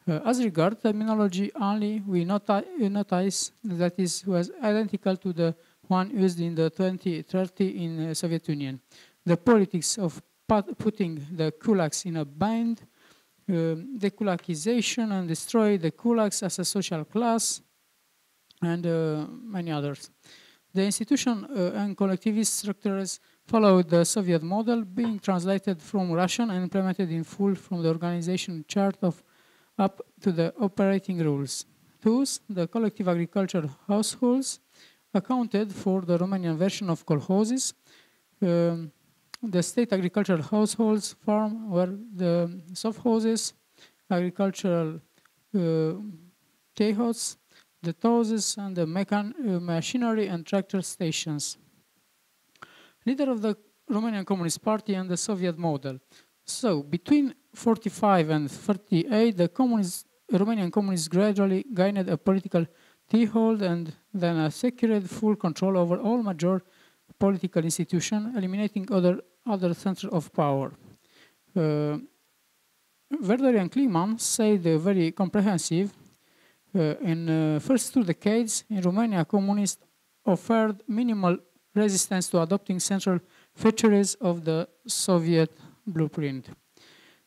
As regard terminology only, we notice that it was identical to the one used in the 2030 in the Soviet Union. The politics of putting the kulaks in a bind, dekulakization and destroy the kulaks as a social class, and many others. The institution and collectivist structures followed the Soviet model, being translated from Russian and implemented in full from the organization chart of up to the operating rules. Thus, the collective agriculture households accounted for the Romanian version of kolkhozes. The state agricultural households farm were the sovkhozes, agricultural tehos, the tozes, and the machinery and tractor stations. Leader of the Romanian Communist Party and the Soviet model. So, between 45 and 38, the Romanian communists gradually gained a political toehold and then secured full control over all major political institutions, eliminating other centers of power. Werder and Kliman said very comprehensive. In first 2 decades, in Romania, communists offered minimal resistance to adopting central features of the Soviet blueprint.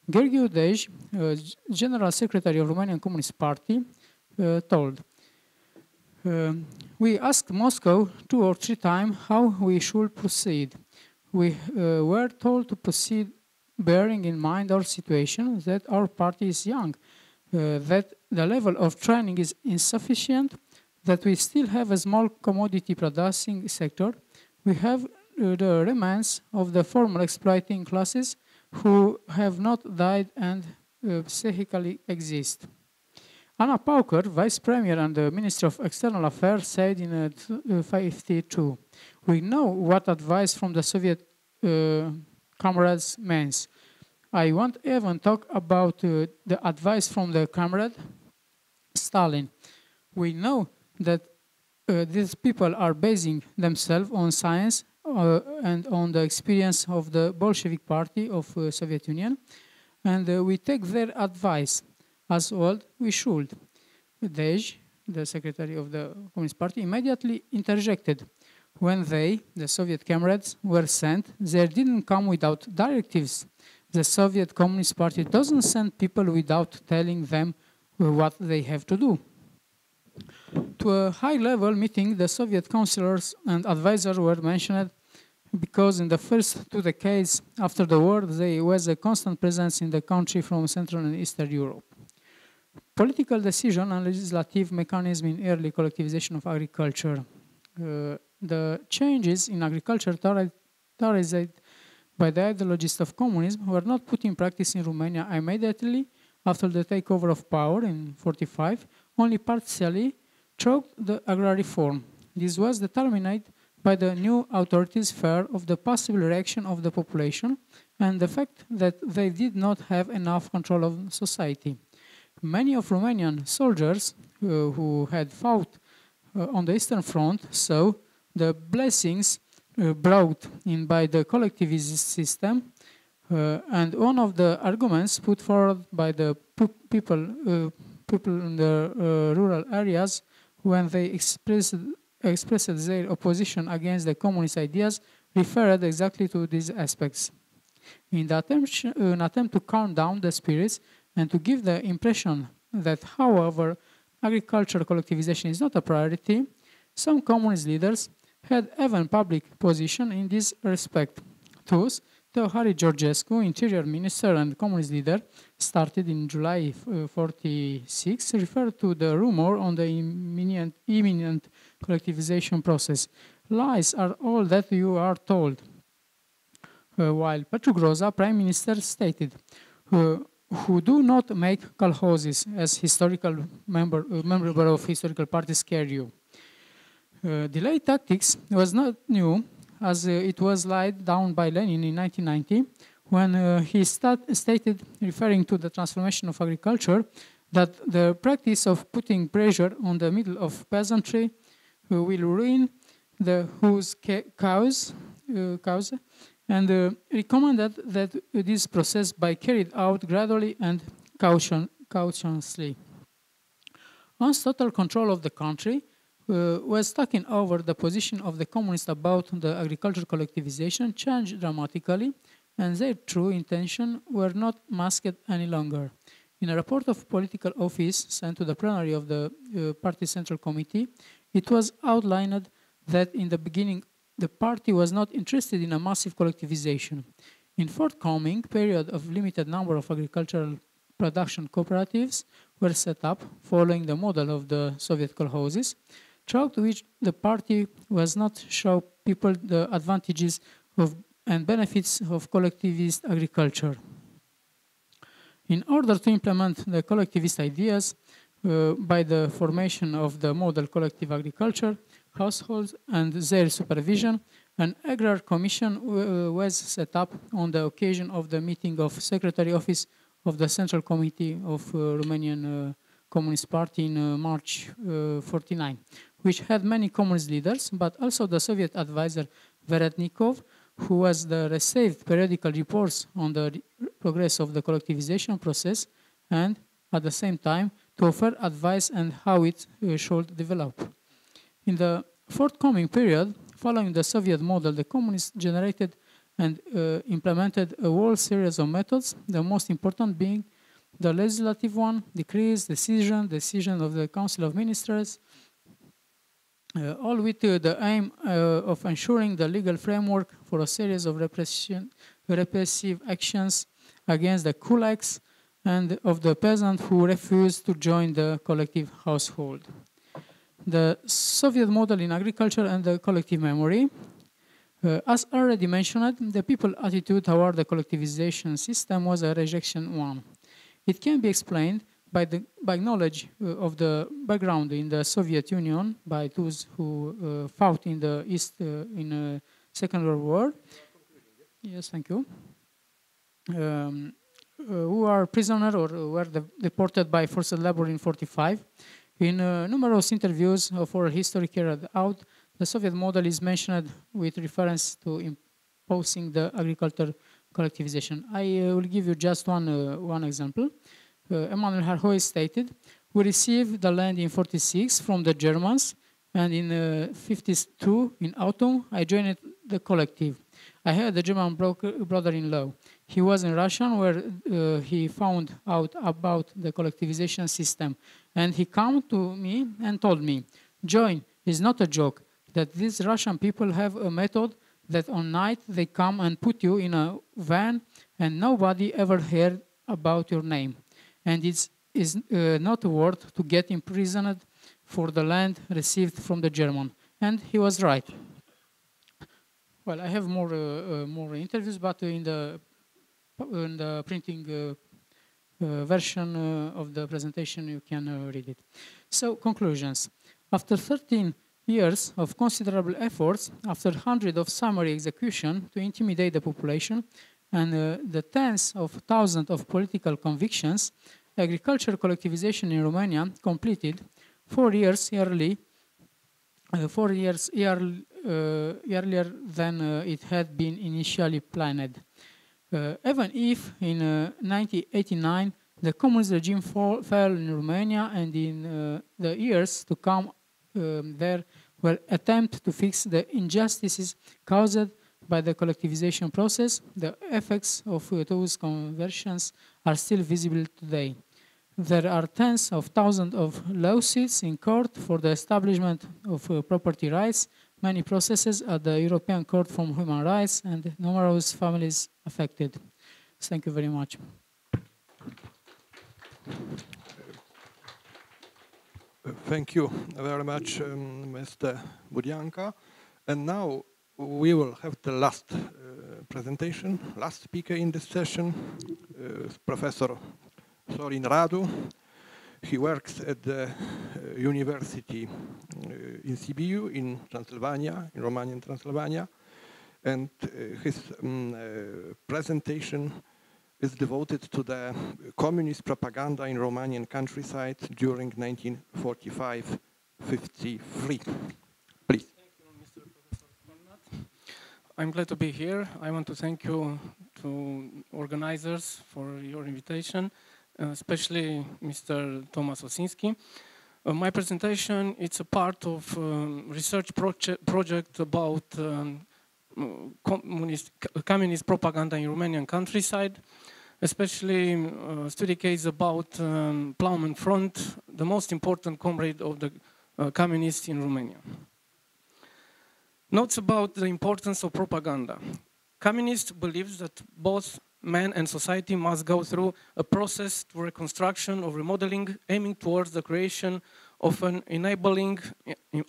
Gheorghe Udej, General Secretary of Romanian Communist Party, told, we asked Moscow 2 or 3 times how we should proceed. We were told to proceed bearing in mind our situation, that our party is young, that the level of training is insufficient, that we still have a small commodity producing sector. We have the remains of the former exploiting classes who have not died and psychically exist. Anna Pauker, Vice Premier and the Minister of External Affairs, said in 1952, we know what advice from the Soviet comrades means. I won't even talk about the advice from the comrade Stalin. We know that these people are basing themselves on science on the experience of the Bolshevik Party of Soviet Union, and we take their advice, as well we should. Dej, the secretary of the Communist Party, immediately interjected. When they, the Soviet comrades, were sent, they didn't come without directives. The Soviet Communist Party doesn't send people without telling them what they have to do. To a high-level meeting, the Soviet counselors and advisors were mentioned because in the first 2 decades after the war, there was a constant presence in the country from Central and Eastern Europe. Political decision and legislative mechanism in early collectivization of agriculture. The changes in agriculture theorized by the ideologists of communism were not put in practice in Romania immediately after the takeover of power in 1945, only partially through the agrarian reform. This was determined by the new authorities' fear of the possible reaction of the population and the fact that they did not have enough control of society. Many of Romanian soldiers who had fought on the Eastern Front saw the blessings brought in by the collectivist system, and one of the arguments put forward by the people in the rural areas when they expressed their opposition against the communist ideas referred exactly to these aspects. In the attempt to calm down the spirits and to give the impression that, however, agricultural collectivization is not a priority, some communist leaders had even public position in this respect. Thus, Teohari Georgescu, interior minister and communist leader, started in July 1946, referred to the rumor on the imminent collectivization process. Lies are all that you are told. While Petru Groza, prime minister, stated, who do not make kolkhozes as historical member of historical parties scare you. Delay tactics was not new, as it was laid down by Lenin in 1990, when he stated, referring to the transformation of agriculture, that the practice of putting pressure on the middle of peasantry will ruin the cause, and recommended that this process be carried out gradually and cautiously. Once total control of the country was taken over, the position of the communists about the agricultural collectivization changed dramatically, and their true intention were not masked any longer. In a report of political office sent to the plenary of the party central committee, it was outlined that in the beginning the party was not interested in a massive collectivization. In forthcoming period of limited number of agricultural production cooperatives were set up following the model of the Soviet kolkhozes, throughout which the party was not show people the advantages of and benefits of collectivist agriculture. In order to implement the collectivist ideas by the formation of the model collective agriculture, households and their supervision, an agrar commission was set up on the occasion of the meeting of Secretary Office of the Central Committee of Romanian Communist Party in March 1949, which had many communist leaders, but also the Soviet advisor Veretnikov, who was received periodical reports on the progress of the collectivization process, and at the same time to offer advice on how it should develop. In the forthcoming period, following the Soviet model, the communists generated and implemented a whole series of methods, the most important being the legislative one, decrees, decision of the Council of Ministers, all with the aim of ensuring the legal framework for a series of repressive actions against the kulaks and of the peasant who refused to join the collective household. The Soviet model in agriculture and the collective memory. As already mentioned, the people's attitude toward the collectivization system was a rejection one. It can be explained by knowledge of the background in the Soviet Union by those who fought in the East in the Second World War. Yes, thank you. Who are prisoners or were deported by forced labor in 1945. In numerous interviews of oral history carried out, The Soviet model is mentioned with reference to imposing the agriculture collectivization. I will give you just one example. Emmanuel Harhoy stated, we received the land in 46 from the Germans, and in 52, in autumn, I joined the collective. I had a German brother-in-law. He was in Russia, where he found out about the collectivization system. And he came to me and told me, join is not a joke, that these Russian people have a method that on night they come and put you in a van and nobody ever heard about your name. And it's not worth to get imprisoned for the land received from the German. And he was right. Well, I have more interviews, but in the printing version of the presentation, you can read it. So, conclusions. After 13 years of considerable efforts, after hundreds of summary executions to intimidate the population, and the tens of thousands of political convictions, agricultural collectivization in Romania completed 4 years earlier than it had been initially planned. Even if in 1989 the communist regime fell in Romania, and in the years to come there were attempts to fix the injustices caused by the collectivization process, the effects of those conversions are still visible today. There are tens of thousands of lawsuits in court for the establishment of property rights, many processes at the European Court for Human Rights, and numerous families affected. Thank you very much. Thank you very much, Mr. Budeanca. And now we will have the last presentation, last speaker in this session, Professor Sorin Radu. He works at the university in Sibiu in Transylvania, in Romanian Transylvania, and his presentation is devoted to the communist propaganda in Romanian countryside during 1945-53. Please. Thank you, Mr. Professor Konrad. I'm glad to be here. I want to thank you to organizers for your invitation, especially Mr. Tomasz Osinski. My presentation, it's a part of research project about communist propaganda in Romanian countryside, especially study case about Plowman Front, the most important comrade of the communists in Romania. Notes about the importance of propaganda. Communists believe that both man and society must go through a process to reconstruction or remodeling, aiming towards the creation of an enabling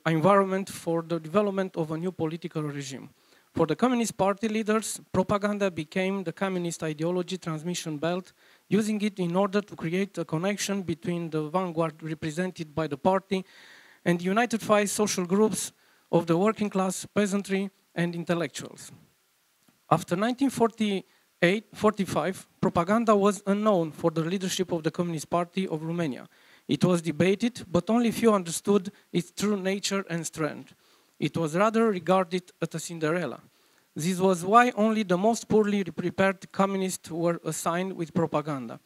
environment for the development of a new political regime. For the Communist Party leaders, propaganda became the communist ideology transmission belt, using it in order to create a connection between the vanguard represented by the party and the united five social groups of the working class, peasantry, and intellectuals. After 1945, propaganda was unknown for the leadership of the Communist Party of Romania. It was debated, but only few understood its true nature and strength. It was rather regarded as a Cinderella. This was why only the most poorly prepared communists were assigned with propaganda.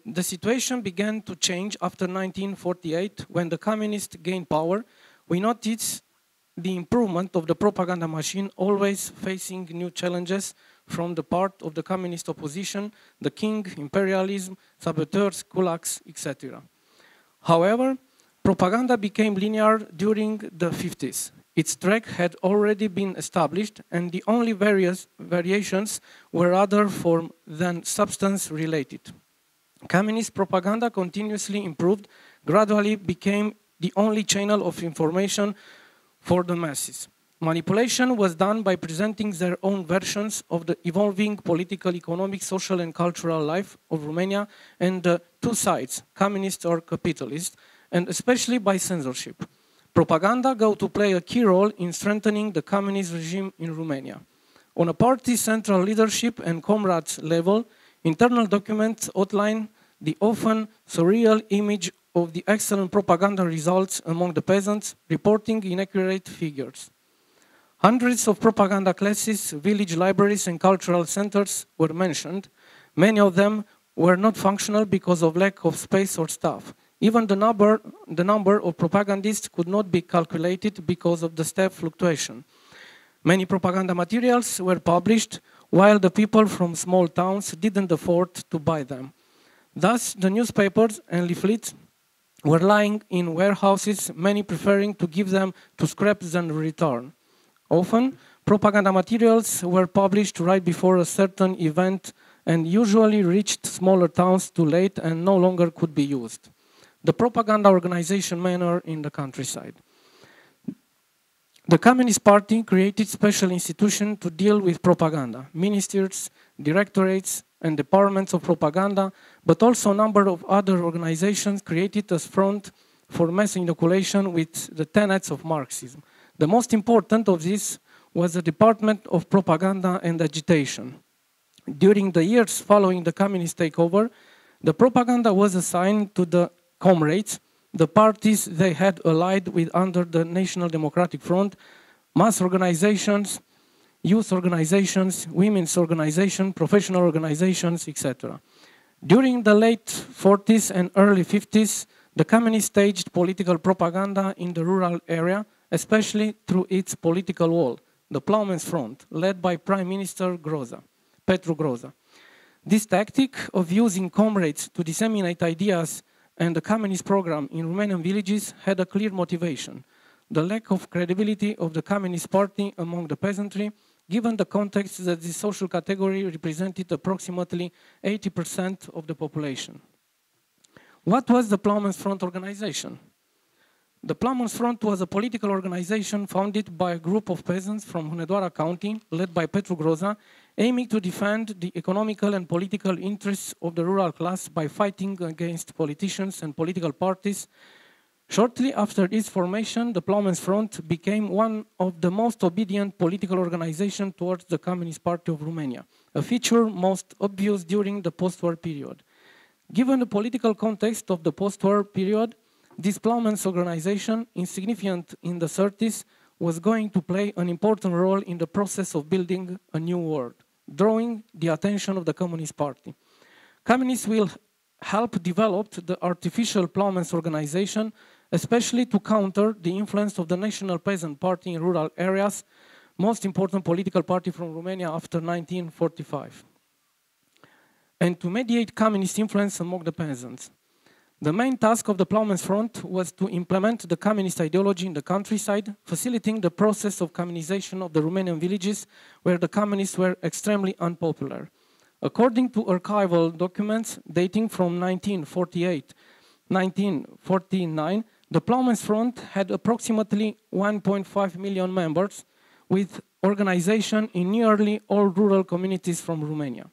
The situation began to change after 1948, when the communists gained power. We noticed the improvement of the propaganda machine, always facing new challenges from the part of the communist opposition, the king, imperialism, saboteurs, kulaks, etc. However, propaganda became linear during the 50s. Its track had already been established, and the only variations were other form than substance-related. Communist propaganda continuously improved, gradually became the only channel of information for the masses. Manipulation was done by presenting their own versions of the evolving political, economic, social, and cultural life of Romania and the two sides, communist or capitalist, and especially by censorship. Propaganda go to play a key role in strengthening the communist regime in Romania. On a party central leadership and comrades level, internal documents outline the often surreal image of the excellent propaganda results among the peasants, reporting inaccurate figures. Hundreds of propaganda classes, village libraries and cultural centers were mentioned. Many of them were not functional because of lack of space or staff. Even the number of propagandists could not be calculated because of the staff fluctuation. Many propaganda materials were published while the people from small towns didn't afford to buy them. Thus, the newspapers and leaflets were lying in warehouses, many preferring to give them to scrap than return. Often, propaganda materials were published right before a certain event and usually reached smaller towns too late and no longer could be used. The propaganda organization manner in the countryside. The Communist Party created special institutions to deal with propaganda, ministries, directorates, and departments of propaganda, but also a number of other organizations created as front for mass inoculation with the tenets of Marxism. The most important of these was the Department of Propaganda and Agitation. During the years following the communist takeover, the propaganda was assigned to the comrades, the parties they had allied with under the National Democratic Front, mass organizations, youth organizations, women's organizations, professional organizations, etc. During the late 40s and early 50s, the communists staged political propaganda in the rural area, especially through its political wall, the Plowman's Front, led by Prime Minister Petru Groza. This tactic of using comrades to disseminate ideas and the communist program in Romanian villages had a clear motivation: the lack of credibility of the Communist Party among the peasantry, given the context that this social category represented approximately 80% of the population. What was the Plowman's Front organization? The Plowman's Front was a political organization founded by a group of peasants from Hunedoara County, led by Petru Groza, aiming to defend the economical and political interests of the rural class by fighting against politicians and political parties. Shortly after its formation, the Plowman's Front became one of the most obedient political organizations towards the Communist Party of Romania, a feature most obvious during the post-war period. Given the political context of the post-war period, this Plowman's organization, insignificant in the 30s, was going to play an important role in the process of building a new world, drawing the attention of the Communist Party. Communists will help develop the artificial Plowman's organization, especially to counter the influence of the National Peasant Party in rural areas, most important political party from Romania after 1945, and to mediate communist influence among the peasants. The main task of the Plowman's Front was to implement the communist ideology in the countryside, facilitating the process of communization of the Romanian villages where the communists were extremely unpopular. According to archival documents dating from 1948-1949, the Plowman's Front had approximately 1.5 million members, with organization in nearly all rural communities from Romania.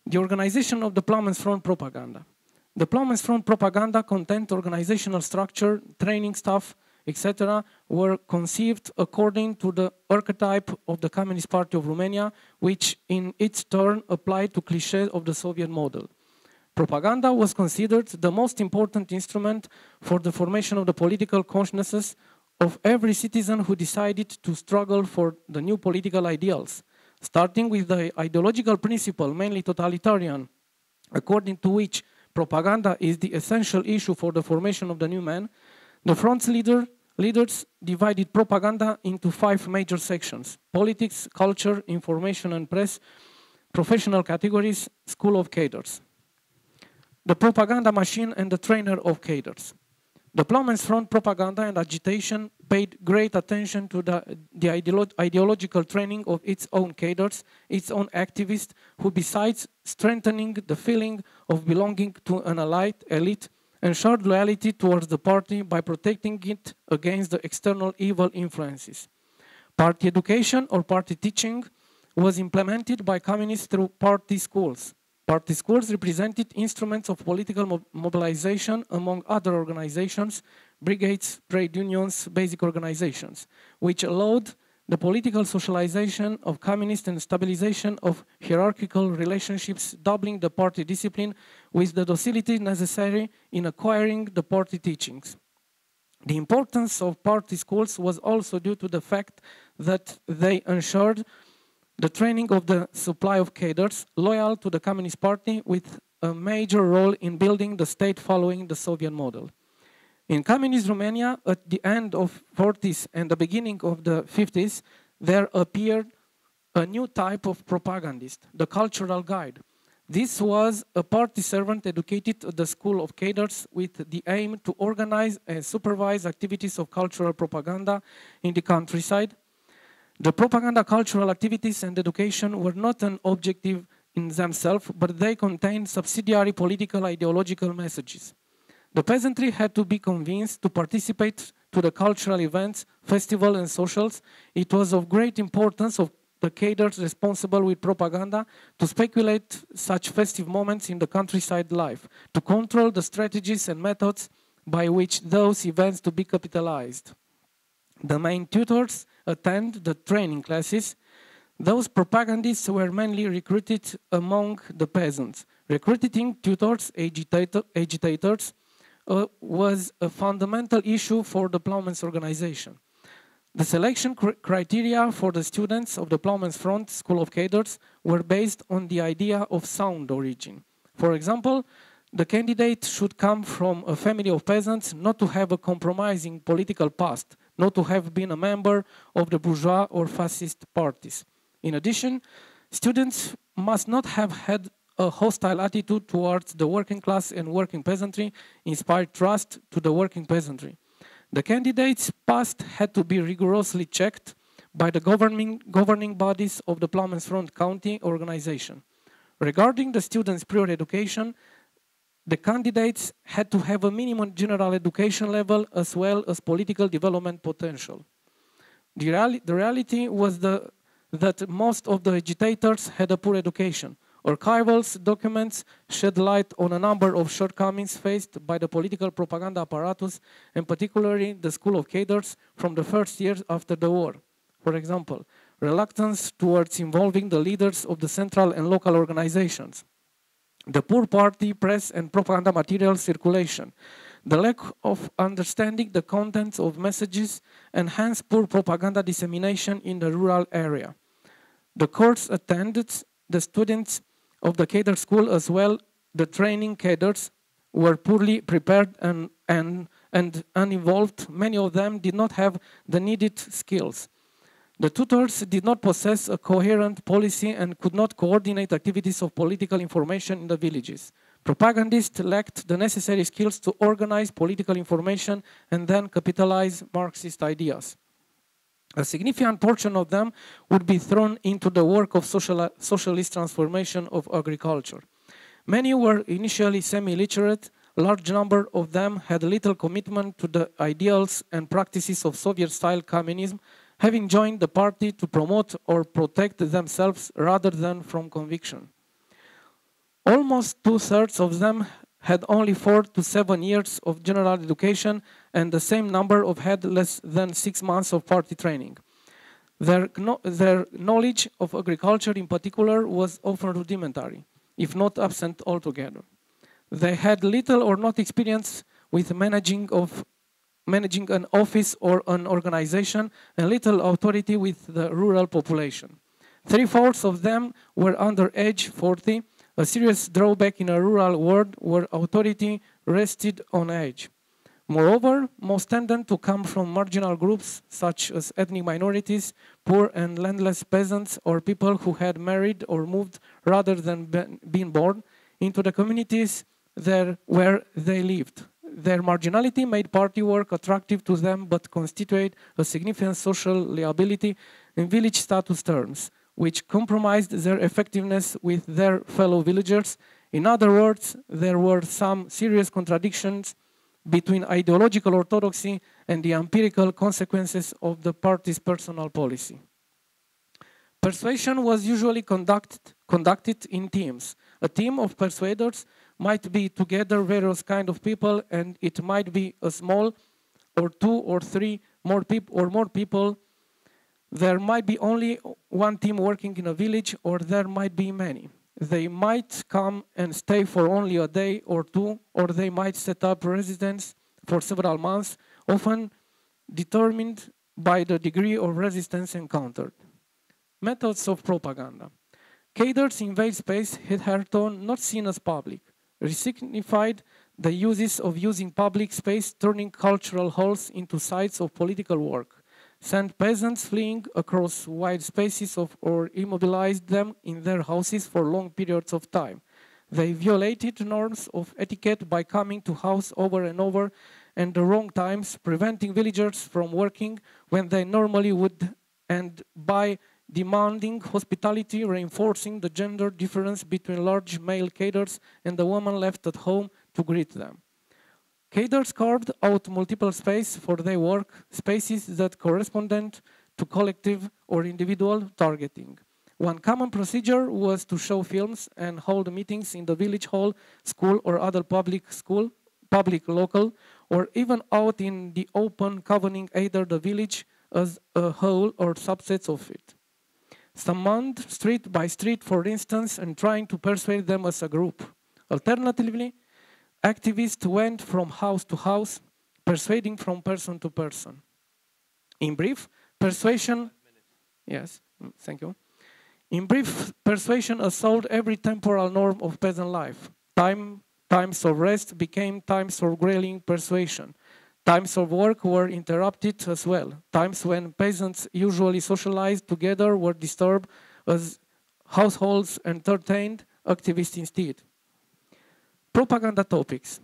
The organization of the Plowman's Front propaganda. The Plowman's Front propaganda, content, organizational structure, training staff, etc. were conceived according to the archetype of the Communist Party of Romania, which in its turn applied to clichés of the Soviet model. Propaganda was considered the most important instrument for the formation of the political consciousness of every citizen who decided to struggle for the new political ideals, starting with the ideological principle, mainly totalitarian, according to which propaganda is the essential issue for the formation of the new man. The front's leaders divided propaganda into 5 major sections: politics, culture, information and press, professional categories, school of cadres. The propaganda machine and the trainer of cadres. The Plowman's Front propaganda and agitation paid great attention to the ideological training of its own cadres, its own activists, who besides strengthening the feeling of belonging to an elite, ensured loyalty towards the party by protecting it against the external evil influences. Party education or party teaching was implemented by communists through party schools. Party schools represented instruments of political mobilization among other organizations, brigades, trade unions, basic organizations, which allowed the political socialization of communists and stabilization of hierarchical relationships, doubling the party discipline with the docility necessary in acquiring the party teachings. The importance of party schools was also due to the fact that they ensured the training of the supply of cadres loyal to the Communist Party, with a major role in building the state following the Soviet model. In Communist Romania, at the end of 40s and the beginning of the 50s, there appeared a new type of propagandist, the cultural guide. This was a party servant educated at the school of cadres with the aim to organize and supervise activities of cultural propaganda in the countryside. The propaganda cultural activities and education were not an objective in themselves, but they contained subsidiary political ideological messages. The peasantry had to be convinced to participate to the cultural events, festivals and socials. It was of great importance of the cadres responsible with propaganda to speculate such festive moments in the countryside life, to control the strategies and methods by which those events to be capitalized. The main tutors attend the training classes. Those propagandists were mainly recruited among the peasants. Recruiting tutors, agitators, was a fundamental issue for the Plowmen's organization. The selection criteria for the students of the Plowmen's Front School of Cadres were based on the idea of sound origin. For example, the candidate should come from a family of peasants, not to have a compromising political past, not to have been a member of the bourgeois or fascist parties. In addition, students must not have had a hostile attitude towards the working class and working peasantry, inspired trust to the working peasantry. The candidates' past had to be rigorously checked by the governing bodies of the Plowmen's Front County organization. Regarding the students' prior education, the candidates had to have a minimum general education level as well as political development potential. The reality was that most of the agitators had a poor education. Archival documents shed light on a number of shortcomings faced by the political propaganda apparatus, and particularly the School of Cadres from the first years after the war. For example, reluctance towards involving the leaders of the central and local organizations, the poor party, press and propaganda material circulation, the lack of understanding the contents of messages, and hence poor propaganda dissemination in the rural area. The course attended, the students of the cadre school as well, the training cadres, were poorly prepared and uninvolved. Many of them did not have the needed skills. The tutors did not possess a coherent policy and could not coordinate activities of political information in the villages. Propagandists lacked the necessary skills to organize political information and then capitalize Marxist ideas. A significant portion of them would be thrown into the work of socialist transformation of agriculture. Many were initially semi-literate. A large number of them had little commitment to the ideals and practices of Soviet-style communism, having joined the party to promote or protect themselves rather than from conviction. Almost two-thirds of them had only 4 to 7 years of general education, and the same number of had less than 6 months of party training. Their knowledge of agriculture in particular was often rudimentary, if not absent altogether. They had little or not experience with managing an office or an organization, and little authority with the rural population. 3/4 of them were under age 40, a serious drawback in a rural world where authority rested on age. Moreover, most tended to come from marginal groups such as ethnic minorities, poor and landless peasants, or people who had married or moved rather than being born into the communities there where they lived. Their marginality made party work attractive to them, but constituted a significant social liability in village status terms, which compromised their effectiveness with their fellow villagers. In other words, there were some serious contradictions between ideological orthodoxy and the empirical consequences of the party's personal policy. Persuasion was usually conducted in teams. A team of persuaders might be together various kinds of people, and it might be a small or 2 or 3 more people. There might be only one team working in a village, or there might be many. They might come and stay for only a day or two, or they might set up residence for several months, often determined by the degree of resistance encountered. Methods of propaganda. Cadres invade space hitherto not seen as public, resignified the uses of using public space, turning cultural halls into sites of political work, sent peasants fleeing across wide spaces or immobilized them in their houses for long periods of time. They violated norms of etiquette by coming to house over and over at the wrong times, preventing villagers from working when they normally would, and by demanding hospitality, reinforcing the gender difference between large male cadres and the woman left at home to greet them. Cadres carved out multiple spaces for their work, spaces that corresponded to collective or individual targeting. One common procedure was to show films and hold meetings in the village hall, school, or other public local, or even out in the open, covering either the village as a whole or subsets of it. Summoned street by street, for instance, and trying to persuade them as a group. Alternatively, activists went from house to house, persuading from person to person. In brief, persuasion, yes, thank you. In brief, persuasion assaulted every temporal norm of peasant life. Times of rest became times of grueling persuasion. Times of work were interrupted as well. Times when peasants usually socialized together were disturbed as households entertained activists instead. Propaganda topics.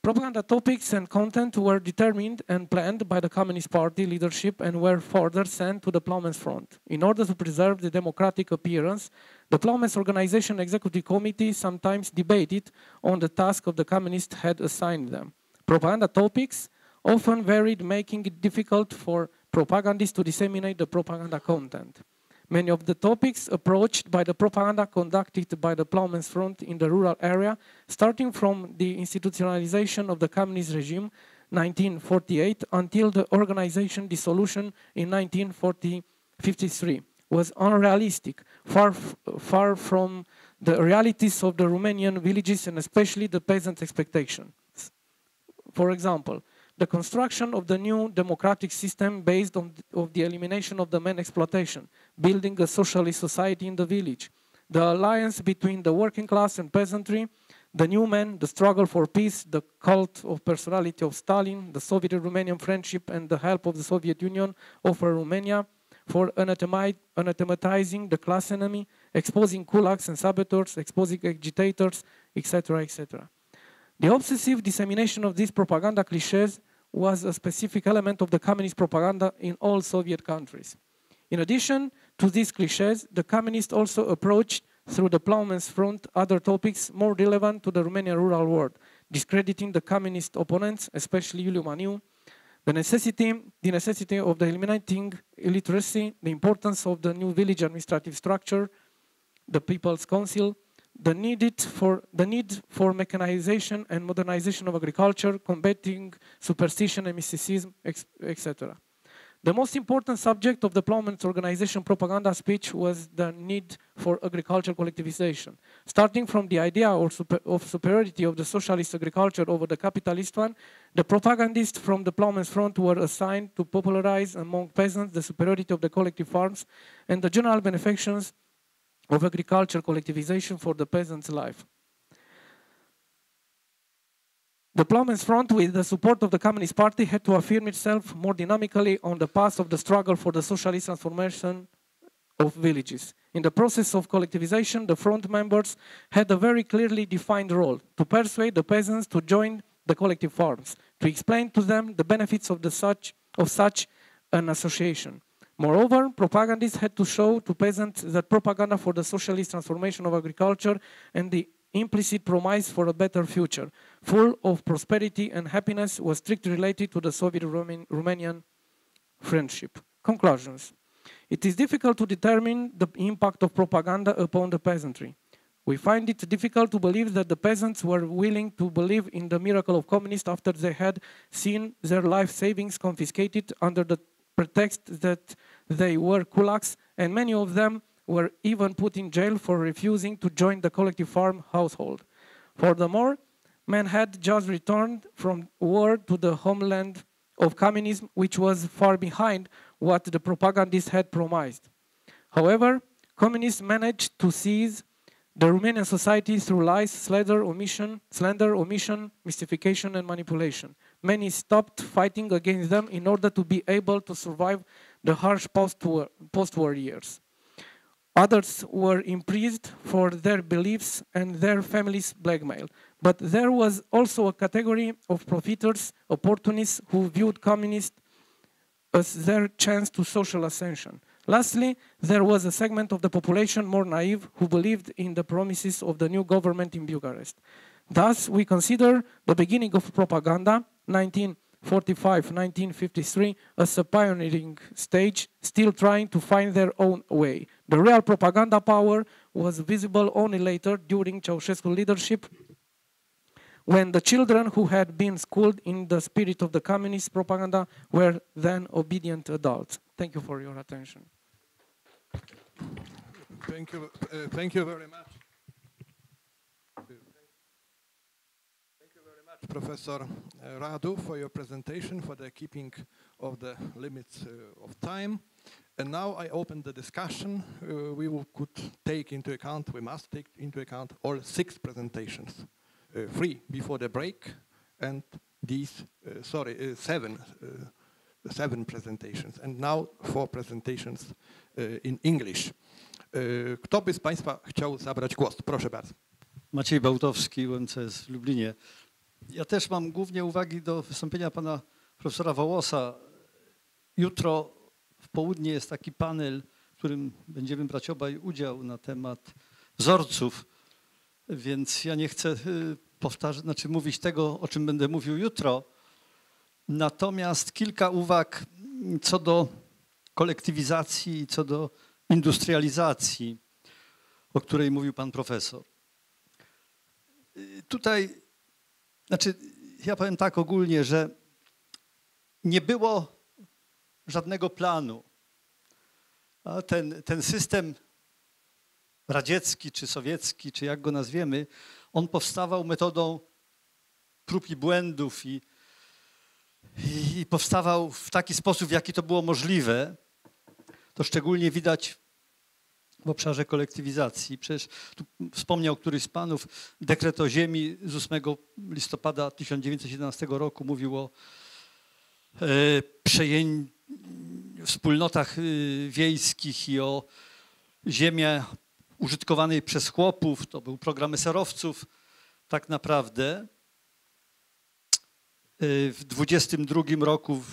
Propaganda topics and content were determined and planned by the Communist Party leadership and were further sent to the Plowmen's Front. In order to preserve the democratic appearance, the Plowmen's Organization Executive Committee sometimes debated on the task of the Communists had assigned them. Propaganda topics often varied, making it difficult for propagandists to disseminate the propaganda content. Many of the topics approached by the propaganda conducted by the Plowmen's Front in the rural area, starting from the institutionalization of the communist regime, 1948, until the organization dissolution in 1953, was unrealistic, far from the realities of the Romanian villages and especially the peasant expectations. For example, the construction of the new democratic system based on the elimination of the man exploitation, building a socialist society in the village, the alliance between the working class and peasantry, the new man, the struggle for peace, the cult of personality of Stalin, the Soviet-Romanian friendship and the help of the Soviet Union offer Romania for anathematizing the class enemy, exposing kulaks and saboteurs, exposing agitators, etc., etc. The obsessive dissemination of these propaganda cliches was a specific element of the communist propaganda in all Soviet countries. In addition to these cliches, the communists also approached through the Plowmen's Front other topics more relevant to the Romanian rural world, discrediting the communist opponents, especially Iuliu Maniu, the necessity of eliminating illiteracy, the importance of the new village administrative structure, the People's Council, the need for mechanization and modernization of agriculture, combating superstition and mysticism, etc. The most important subject of the Plowmen's Organization propaganda speech was the need for agriculture collectivization. Starting from the idea of superiority of the socialist agriculture over the capitalist one, the propagandists from the Plowmen's Front were assigned to popularize among peasants the superiority of the collective farms and the general benefactions of agriculture collectivization for the peasant's life. The Plowmen's Front, with the support of the Communist Party, had to affirm itself more dynamically on the path of the struggle for the socialist transformation of villages. In the process of collectivization, the front members had a very clearly defined role to persuade the peasants to join the collective farms, to explain to them the benefits of such an association. Moreover, propagandists had to show to peasants that propaganda for the socialist transformation of agriculture and the implicit promise for a better future, full of prosperity and happiness, was strictly related to the Soviet-Romanian friendship. Conclusions. It is difficult to determine the impact of propaganda upon the peasantry. We find it difficult to believe that the peasants were willing to believe in the miracle of communists after they had seen their life savings confiscated under the pretext that they were kulaks, and many of them were even put in jail for refusing to join the collective farm household. Furthermore, men had just returned from war to the homeland of communism, which was far behind what the propagandists had promised. However, communists managed to seize the Romanian society through lies, slander, omission, mystification, and manipulation. Many stopped fighting against them in order to be able to survive the harsh post-war years. Others were imprisoned for their beliefs and their families' blackmail. But there was also a category of profiteers, opportunists, who viewed communists as their chance to social ascension. Lastly, there was a segment of the population more naive who believed in the promises of the new government in Bucharest. Thus, we consider the beginning of propaganda, 1945-1953, as a pioneering stage, still trying to find their own way. The real propaganda power was visible only later, during Ceausescu's leadership, when the children who had been schooled in the spirit of the communist propaganda were then obedient adults. Thank you for your attention. Thank you very much. Thank you very much, Professor Radu, for your presentation, for the keeping of the limits of time. And now I open the discussion. We must take into account all 6 presentations. 3 before the break, and these, 7 presentations. And now 4 presentations in English. Kto by z Państwa chciał zabrać głos? Proszę bardzo. Maciej Bałtowski, UMCS w Lublinie. Ja też mam głównie uwagi do wystąpienia pana profesora Wołosa. Jutro w południe jest taki panel, w którym będziemy brać obaj udział na temat wzorców, więc ja nie chcę mówić tego, o czym będę mówił jutro. Natomiast kilka uwag co do kolektywizacji i co do industrializacji, o której mówił pan profesor. Tutaj, ja powiem tak ogólnie, że nie było żadnego planu. A ten system radziecki, czy sowiecki, czy jak go nazwiemy, on powstawał metodą prób i błędów i powstawał w taki sposób, w jaki to było możliwe. To szczególnie widać w obszarze kolektywizacji. Przecież tu wspomniał któryś z panów, dekret o ziemi z 8 listopada 1911 roku mówił o wspólnotach wiejskich i o ziemię użytkowanej przez chłopów. To był program eserowców tak naprawdę. W 22 roku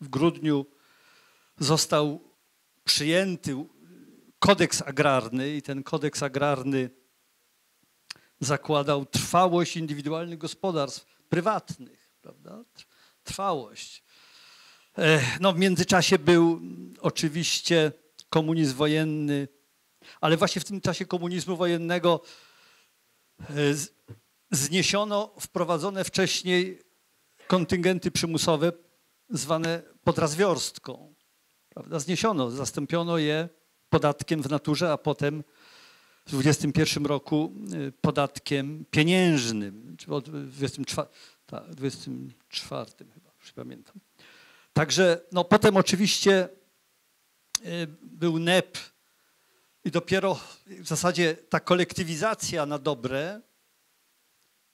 w grudniu został przyjęty kodeks agrarny i ten kodeks agrarny zakładał trwałość indywidualnych gospodarstw prywatnych, prawda? Trwałość. No, w międzyczasie był oczywiście komunizm wojenny, ale właśnie w tym czasie komunizmu wojennego zniesiono wprowadzone wcześniej kontyngenty przymusowe zwane podrazwiorstką. Prawda? Zniesiono, zastąpiono je podatkiem w naturze, a potem w 21 roku podatkiem pieniężnym, czy w 24 chyba, już pamiętam. Także no, potem oczywiście był NEP i dopiero w zasadzie ta kolektywizacja na dobre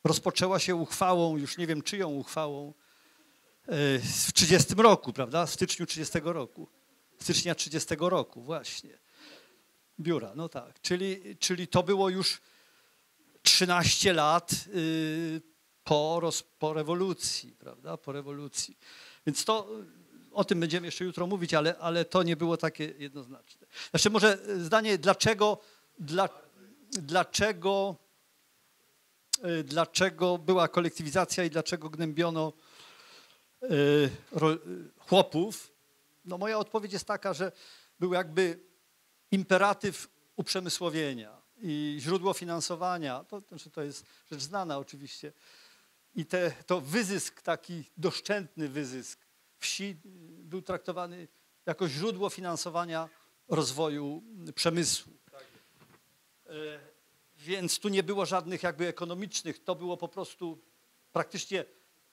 rozpoczęła się uchwałą, już nie wiem czyją uchwałą, w 30 roku, prawda? W styczniu 30 roku. Stycznia 30 roku, właśnie. Biura, no tak. Czyli to było już 13 lat po rewolucji, prawda? Po rewolucji. Więc to, o tym będziemy jeszcze jutro mówić, ale to nie było takie jednoznaczne. Jeszcze może zdanie, dlaczego była kolektywizacja i dlaczego gnębiono chłopów. No moja odpowiedź jest taka, że był jakby imperatyw uprzemysłowienia i źródło finansowania, to jest rzecz znana oczywiście, i to wyzysk, taki doszczętny wyzysk wsi był traktowany jako źródło finansowania rozwoju przemysłu. Więc tu nie było żadnych jakby ekonomicznych, to było po prostu praktycznie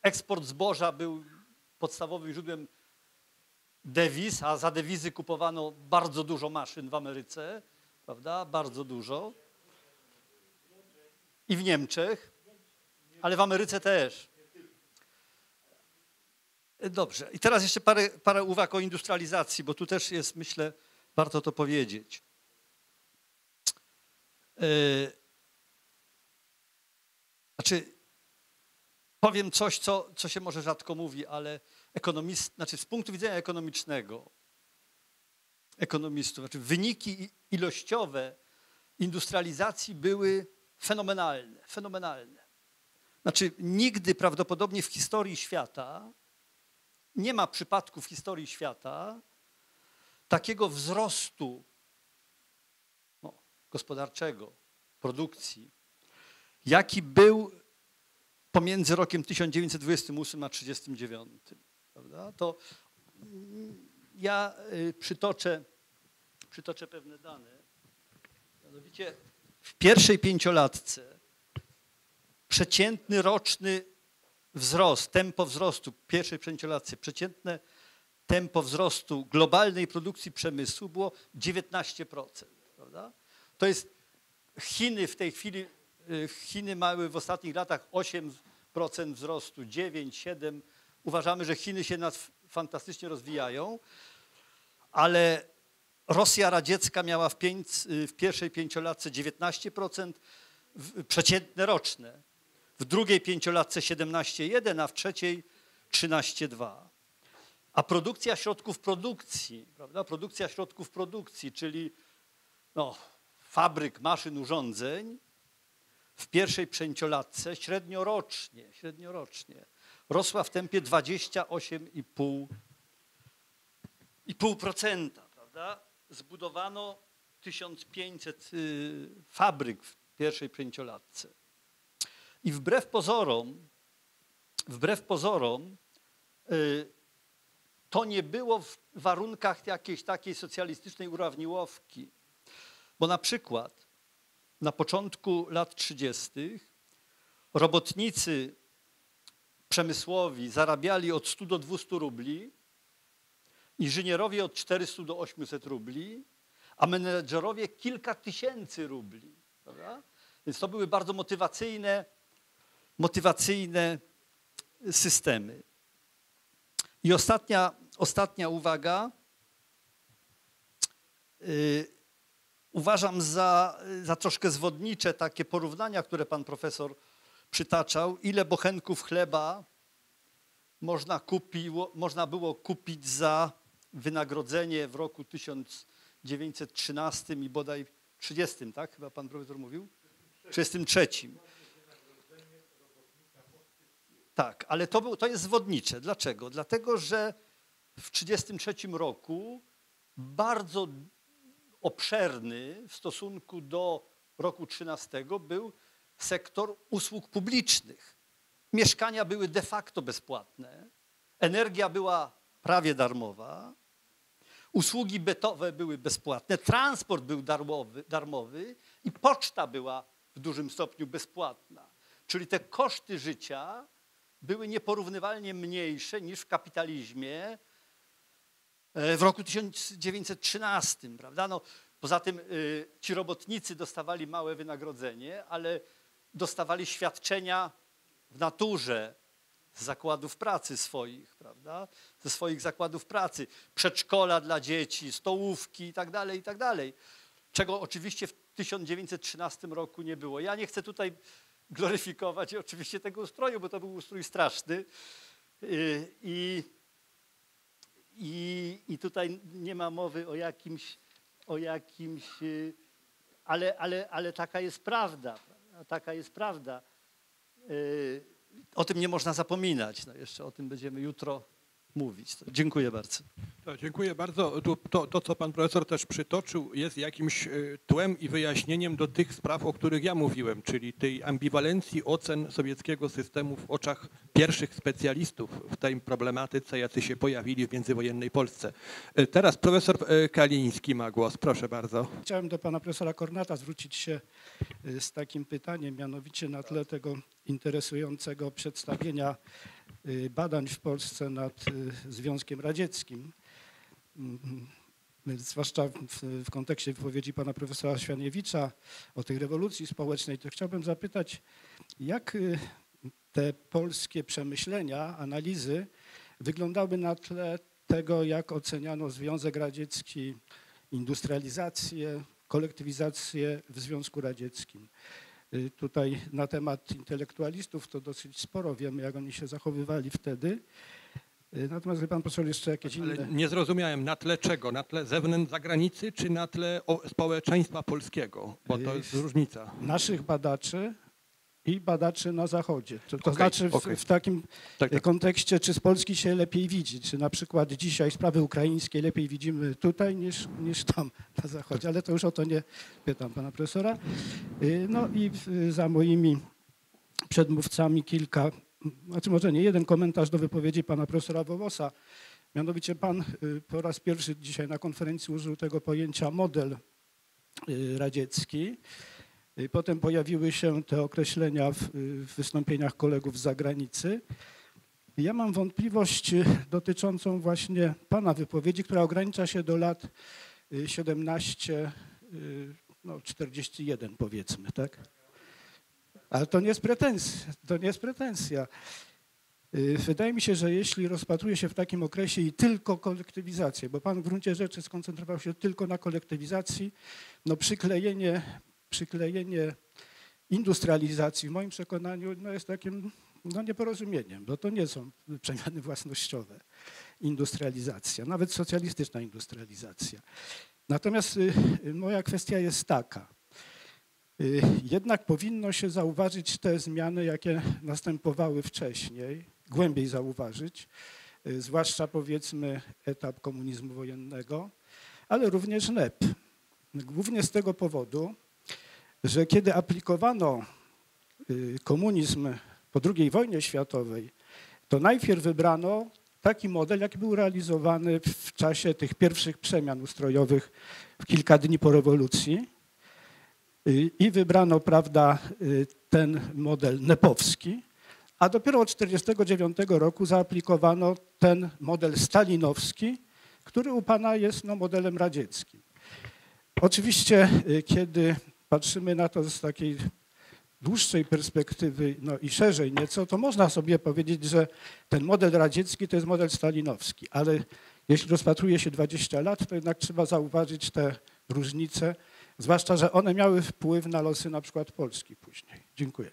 eksport zboża był podstawowym źródłem dewiz, a za dewizy kupowano bardzo dużo maszyn w Ameryce, prawda? Bardzo dużo. I w Niemczech, ale w Ameryce też. Dobrze. I teraz jeszcze parę uwag o industrializacji, bo tu też jest, myślę, warto to powiedzieć. Znaczy, powiem coś, co się może rzadko mówi, ale z punktu widzenia ekonomistów, znaczy wyniki ilościowe industrializacji były fenomenalne. Znaczy, nigdy prawdopodobnie w historii świata nie ma przypadku w historii świata takiego wzrostu gospodarczego, produkcji, jaki był pomiędzy rokiem 1928 a 1939. Prawda? To ja przytoczę pewne dane. Mianowicie w pierwszej pięciolatce przeciętny roczny wzrost, tempo wzrostu w pierwszej pięciolatce, przeciętne tempo wzrostu globalnej produkcji przemysłu było 19%. Prawda? To jest Chiny w tej chwili, Chiny mają w ostatnich latach 8% wzrostu, 9, 7. Uważamy, że Chiny się fantastycznie rozwijają, ale Rosja radziecka miała w pierwszej pięciolatce 19% przeciętne roczne, w drugiej pięciolatce 17,1%, a w trzeciej 13,2%. A produkcja środków produkcji, prawda? Produkcja środków produkcji, czyli fabryk, maszyn, urządzeń w pierwszej pięciolatce średniorocznie rosła w tempie 28,5%, prawda? Zbudowano 1500 fabryk w pierwszej pięciolatce. I wbrew pozorom to nie było w warunkach jakiejś takiej socjalistycznej urawniłowki. Bo na przykład na początku lat 30. robotnicy przemysłowi zarabiali od 100 do 200 rubli, inżynierowie od 400 do 800 rubli, a menedżerowie kilka tysięcy rubli. Prawda? Więc to były bardzo motywacyjne systemy. I ostatnia uwaga. Uważam za troszkę zwodnicze takie porównania, które pan profesor przytaczał, ile bochenków chleba można było kupić za wynagrodzenie w roku 1913 i bodaj 30, tak? Chyba pan profesor mówił? 33. Tak, ale to jest zwodnicze. Dlaczego? Dlatego, że w 1933 roku bardzo obszerny w stosunku do roku 13 był sektor usług publicznych. Mieszkania były de facto bezpłatne, energia była prawie darmowa, usługi bytowe były bezpłatne, transport był darmowy i poczta była w dużym stopniu bezpłatna. Czyli te koszty życia były nieporównywalnie mniejsze niż w kapitalizmie w roku 1913, prawda? Poza tym ci robotnicy dostawali małe wynagrodzenie, ale dostawali świadczenia w naturze z zakładów pracy swoich, prawda? Ze swoich zakładów pracy, przedszkola dla dzieci, stołówki i tak dalej, czego oczywiście w 1913 roku nie było. Ja nie chcę tutaj gloryfikować oczywiście tego ustroju, bo to był ustrój straszny i tutaj nie ma mowy o jakimś, ale taka jest prawda. Taka jest prawda. O tym nie można zapominać. Jeszcze o tym będziemy jutro mówić. Dziękuję bardzo. Dziękuję bardzo. To, co pan profesor też przytoczył, jest jakimś tłem i wyjaśnieniem do tych spraw, o których ja mówiłem, czyli tej ambiwalencji ocen sowieckiego systemu w oczach pierwszych specjalistów w tej problematyce, jacy się pojawili w międzywojennej Polsce. Teraz profesor Kaliński ma głos. Proszę bardzo. Chciałem do pana profesora Kornata zwrócić się z takim pytaniem, mianowicie na tle tego interesującego przedstawienia badań w Polsce nad Związkiem Radzieckim, zwłaszcza w kontekście wypowiedzi pana profesora Świaniewicza o tej rewolucji społecznej, to chciałbym zapytać, jak te polskie przemyślenia, analizy wyglądały na tle tego, jak oceniano Związek Radziecki, industrializację, kolektywizację w Związku Radzieckim. Tutaj na temat intelektualistów to dosyć sporo wiemy, jak oni się zachowywali wtedy. Natomiast wie pan profesor jeszcze jakieś inne... Ale nie zrozumiałem, na tle czego? Na tle zewnętrznej zagranicy, czy na tle społeczeństwa polskiego? Bo to jest różnica. Naszych badaczy i badaczy na Zachodzie. To znaczy w takim kontekście, czy z Polski się lepiej widzi, czy na przykład dzisiaj sprawy ukraińskie lepiej widzimy tutaj niż tam na Zachodzie, ale to już o to nie pytam pana profesora. No i za moimi przedmówcami kilka, znaczy może nie jeden komentarz do wypowiedzi pana profesora Wołosa. Mianowicie pan po raz pierwszy dzisiaj na konferencji użył tego pojęcia model radziecki. Potem pojawiły się te określenia w wystąpieniach kolegów z zagranicy. Ja mam wątpliwość dotyczącą właśnie pana wypowiedzi, która ogranicza się do lat 17, no 41 powiedzmy, tak? Ale to nie jest pretensja, to nie jest pretensja. Wydaje mi się, że jeśli rozpatruje się w takim okresie i tylko kolektywizację, bo pan w gruncie rzeczy skoncentrował się tylko na kolektywizacji, no przyklejenie industrializacji w moim przekonaniu no jest takim nieporozumieniem, bo to nie są przemiany własnościowe, industrializacja, nawet socjalistyczna industrializacja. Natomiast moja kwestia jest taka. Jednak powinno się zauważyć te zmiany, jakie następowały wcześniej, głębiej zauważyć, zwłaszcza powiedzmy etap komunizmu wojennego, ale również NEP. Głównie z tego powodu, że kiedy aplikowano komunizm po II wojnie światowej, to najpierw wybrano taki model, jaki był realizowany w czasie tych pierwszych przemian ustrojowych w kilka dni po rewolucji i wybrano, prawda, ten model nepowski, a dopiero od 1949 roku zaaplikowano ten model stalinowski, który u pana jest modelem radzieckim. Oczywiście, kiedy patrzymy na to z takiej dłuższej perspektywy i szerzej nieco, to można sobie powiedzieć, że ten model radziecki to jest model stalinowski, ale jeśli rozpatruje się 20 lat, to jednak trzeba zauważyć te różnice, zwłaszcza, że one miały wpływ na losy na przykład Polski później. Dziękuję.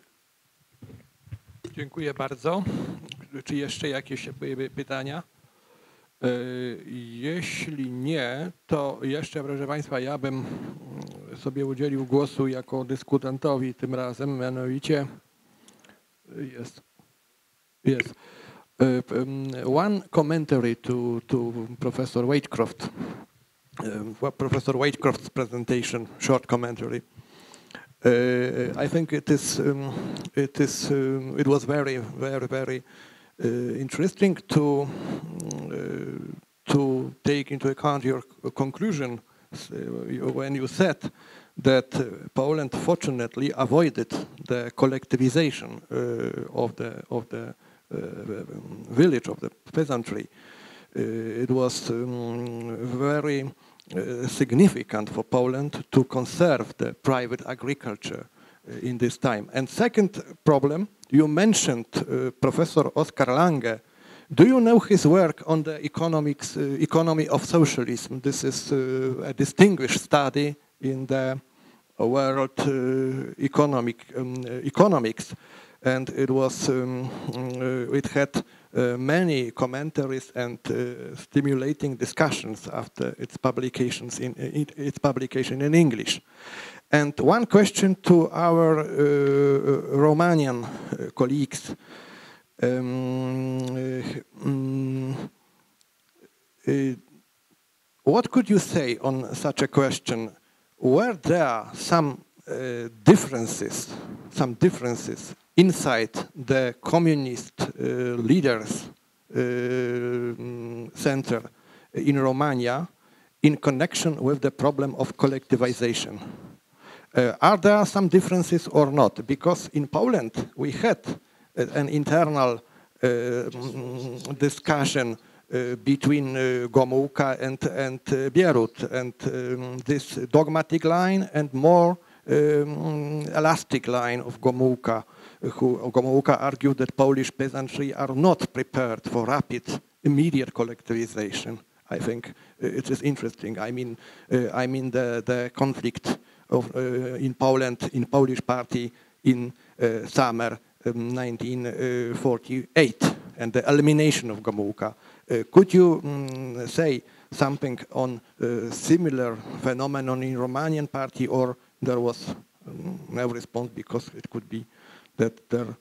Dziękuję bardzo. Czy jeszcze jakieś pytania? Jeśli nie, to jeszcze, proszę państwa, ja bym sobie udzielił głosu jako dyskutantowi tym razem, mianowicie jest one commentary to Professor Wheatcroft, Professor Wheatcroft's presentation, short commentary. I think it was very interesting to take into account your conclusion when you said that Poland fortunately avoided the collectivization of the village, of the peasantry. It was very significant for Poland to conserve the private agriculture in this time. And second problem, you mentioned Professor Oskar Lange. Do you know his work on the economy of socialism? This is a distinguished study in the world economics, and it had many commentaries and stimulating discussions after its publication in English. And one question to our Romanian colleagues. what could you say on such a question? Were there some differences inside the communist leaders' center in Romania in connection with the problem of collectivization? Are there some differences or not? Because in Poland we had an internal discussion between Gomułka and Bierut, and this dogmatic line and more elastic line of Gomułka. Gomułka argued that Polish peasantry are not prepared for rapid, immediate collectivization. I think it is interesting. I mean the conflict in Poland, in Polish party in summer 1948 and the elimination of Gomułka. Could you say something on similar phenomenon in Romanian party, or there was no response because it could be that there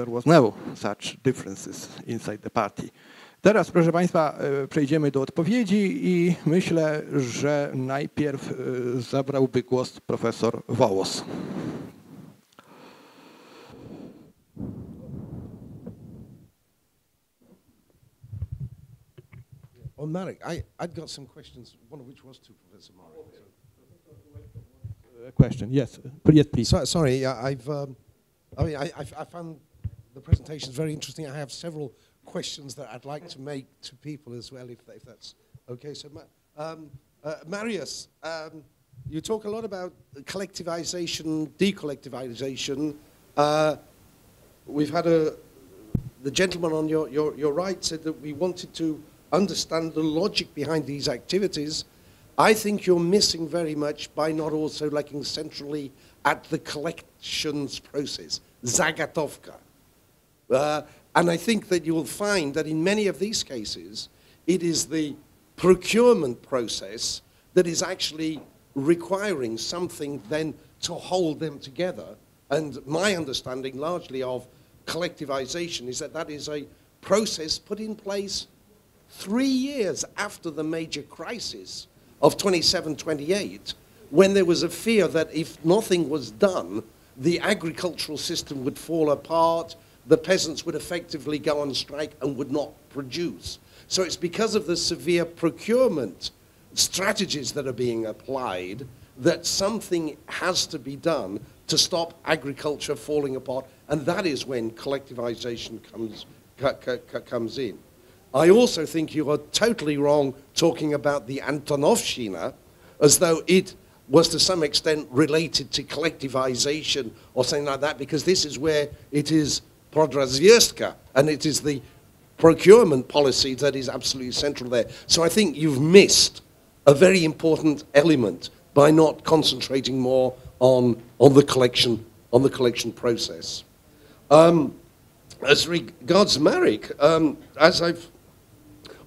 was no such differences inside the party? Teraz, proszę Państwa, przejdziemy do odpowiedzi i myślę, że najpierw zabrałby głos profesor Wołos. On Marek, I'd got some questions, one of which was to Professor Marek. A question, yes, please. Sorry, I found the presentations very interesting. I have several questions that I'd like to make to people as well, if that's okay. So, Marius, you talk a lot about collectivization, decollectivization. We've had the gentleman on your right said that we wanted to understand the logic behind these activities. I think you're missing very much by not also looking centrally at the collections process, zagatowka. And I think that you will find that in many of these cases, it is the procurement process that is actually requiring something then to hold them together. And my understanding largely of collectivization is that that is a process put in place 3 years after the major crisis of 27-28, when there was a fear that if nothing was done, the agricultural system would fall apart, the peasants would effectively go on strike and would not produce. So it's because of the severe procurement strategies that are being applied that something has to be done to stop agriculture falling apart, and that is when collectivization comes in. I also think you are totally wrong talking about the Antonovshchina as though it was to some extent related to collectivization or something like that, because this is where it is Prodrazvierstka, and it is the procurement policy that is absolutely central there. So I think you've missed a very important element by not concentrating more on the collection process. As regards Marek, as I've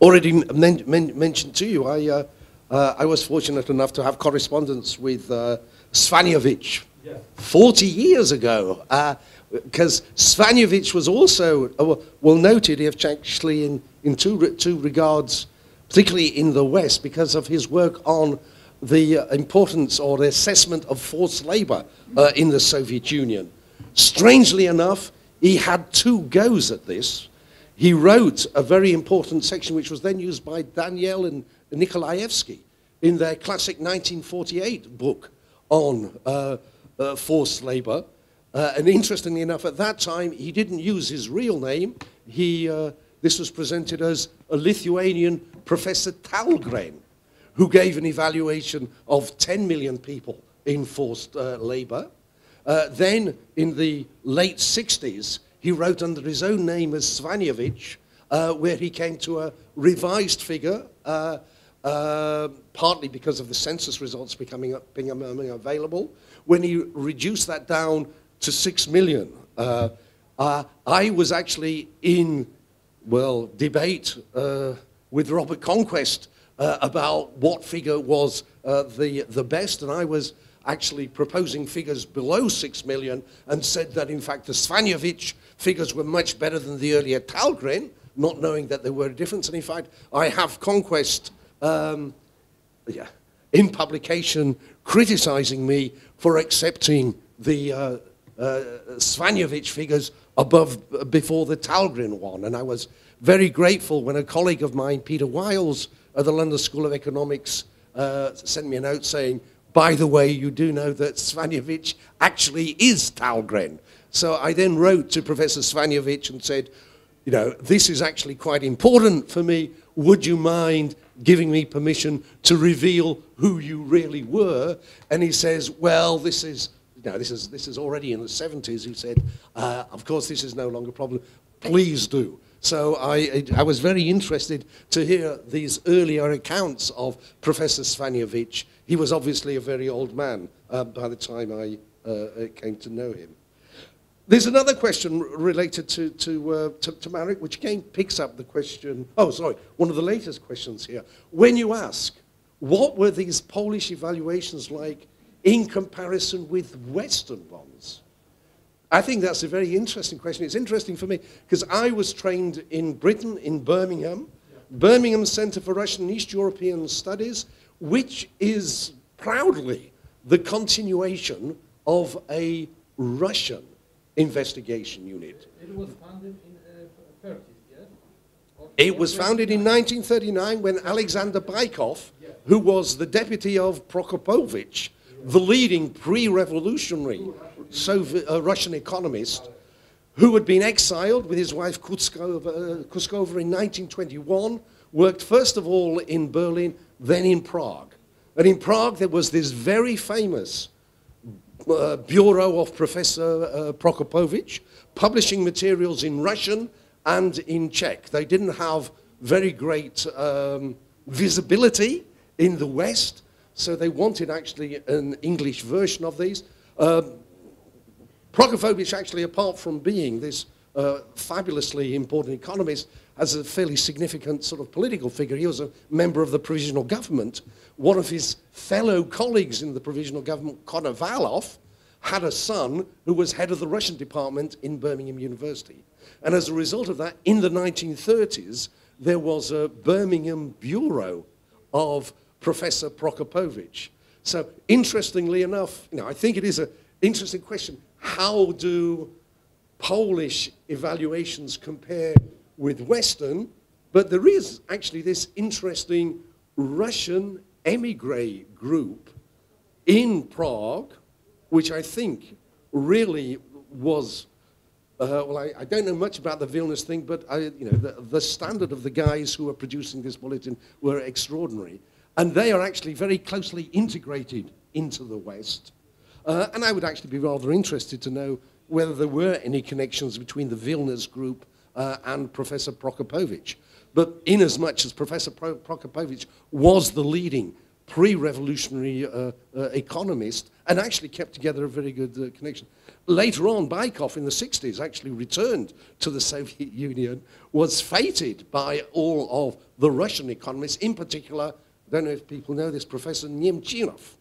already mentioned to you, I was fortunate enough to have correspondence with Svanjevich 40 years ago, because Svanjevich was also well noted actually in two regards, particularly in the West, because of his work on the importance or the assessment of forced labor in the Soviet Union. Strangely enough, he had 2 goes at this. He wrote a very important section which was then used by Daniel and Nikolaevsky in their classic 1948 book on forced labor. And interestingly enough, at that time, he didn't use his real name. This was presented as a Lithuanian Professor Talgren, who gave an evaluation of 10 million people in forced labor. Then, in the late 60s, he wrote under his own name as Svanjevich, where he came to a revised figure, partly because of the census results becoming available, when he reduced that down to 6 million. I was actually in, debate with Robert Conquest about what figure was the best, and I was actually proposing figures below 6 million and said that in fact the Svanjevich figures were much better than the earlier Talgren, not knowing that there were a difference. And in fact, I have Conquest in publication criticizing me for accepting the Svanjevic figures before the Talgren one. And I was very grateful when a colleague of mine, Peter Wiles, at the London School of Economics, sent me a note saying, by the way, you do know that Svanjevic actually is Talgren. So I then wrote to Professor Svanjevic and said, you know, this is actually quite important for me. Would you mind giving me permission to reveal who you really were? And he says, well, this is already in the 70s. He said, of course, this is no longer a problem. Please do. So I was very interested to hear these earlier accounts of Professor Svanjevic. He was obviously a very old man by the time I came to know him. There's another question related to Marek, which again picks up the question, one of the latest questions here. When you ask, what were these Polish evaluations like in comparison with Western ones? I think that's a very interesting question. It's interesting for me because I was trained in Britain, in Birmingham, Birmingham Center for Russian and East European Studies, which is proudly the continuation of a Russian investigation unit. It was founded in the 30s, yes? It was founded in 1939 when Alexander Baikov, who was the deputy of Prokopovich, the leading pre-revolutionary Russian economist, who had been exiled with his wife Kuskova in 1921, worked first of all in Berlin, then in Prague. And in Prague there was this very famous bureau of Professor Prokopovich, publishing materials in Russian and in Czech. They didn't have very great visibility in the West, so they wanted actually an English version of these. Prokopovich actually, apart from being this fabulously important economist, as a fairly significant sort of political figure. He was a member of the provisional government. One of his fellow colleagues in the provisional government, Konovalov, had a son who was head of the Russian department in Birmingham University. And as a result of that, in the 1930s, there was a Birmingham bureau of Professor Prokopovich. So interestingly enough, I think it is an interesting question. How do Polish evaluations compare with Western? But there is actually this interesting Russian emigre group in Prague, which I think really was, I don't know much about the Vilnius thing, but the standard of the guys who are producing this bulletin were extraordinary. And they are actually very closely integrated into the West. And I would actually be rather interested to know whether there were any connections between the Vilnius group and Professor Prokopovich. But inasmuch as Professor Prokopovich was the leading pre-revolutionary economist and actually kept together a very good connection. Later on, Baikov in the 60s actually returned to the Soviet Union, was feted by all of the Russian economists, in particular, I don't know if people know this, Professor Nemchinov.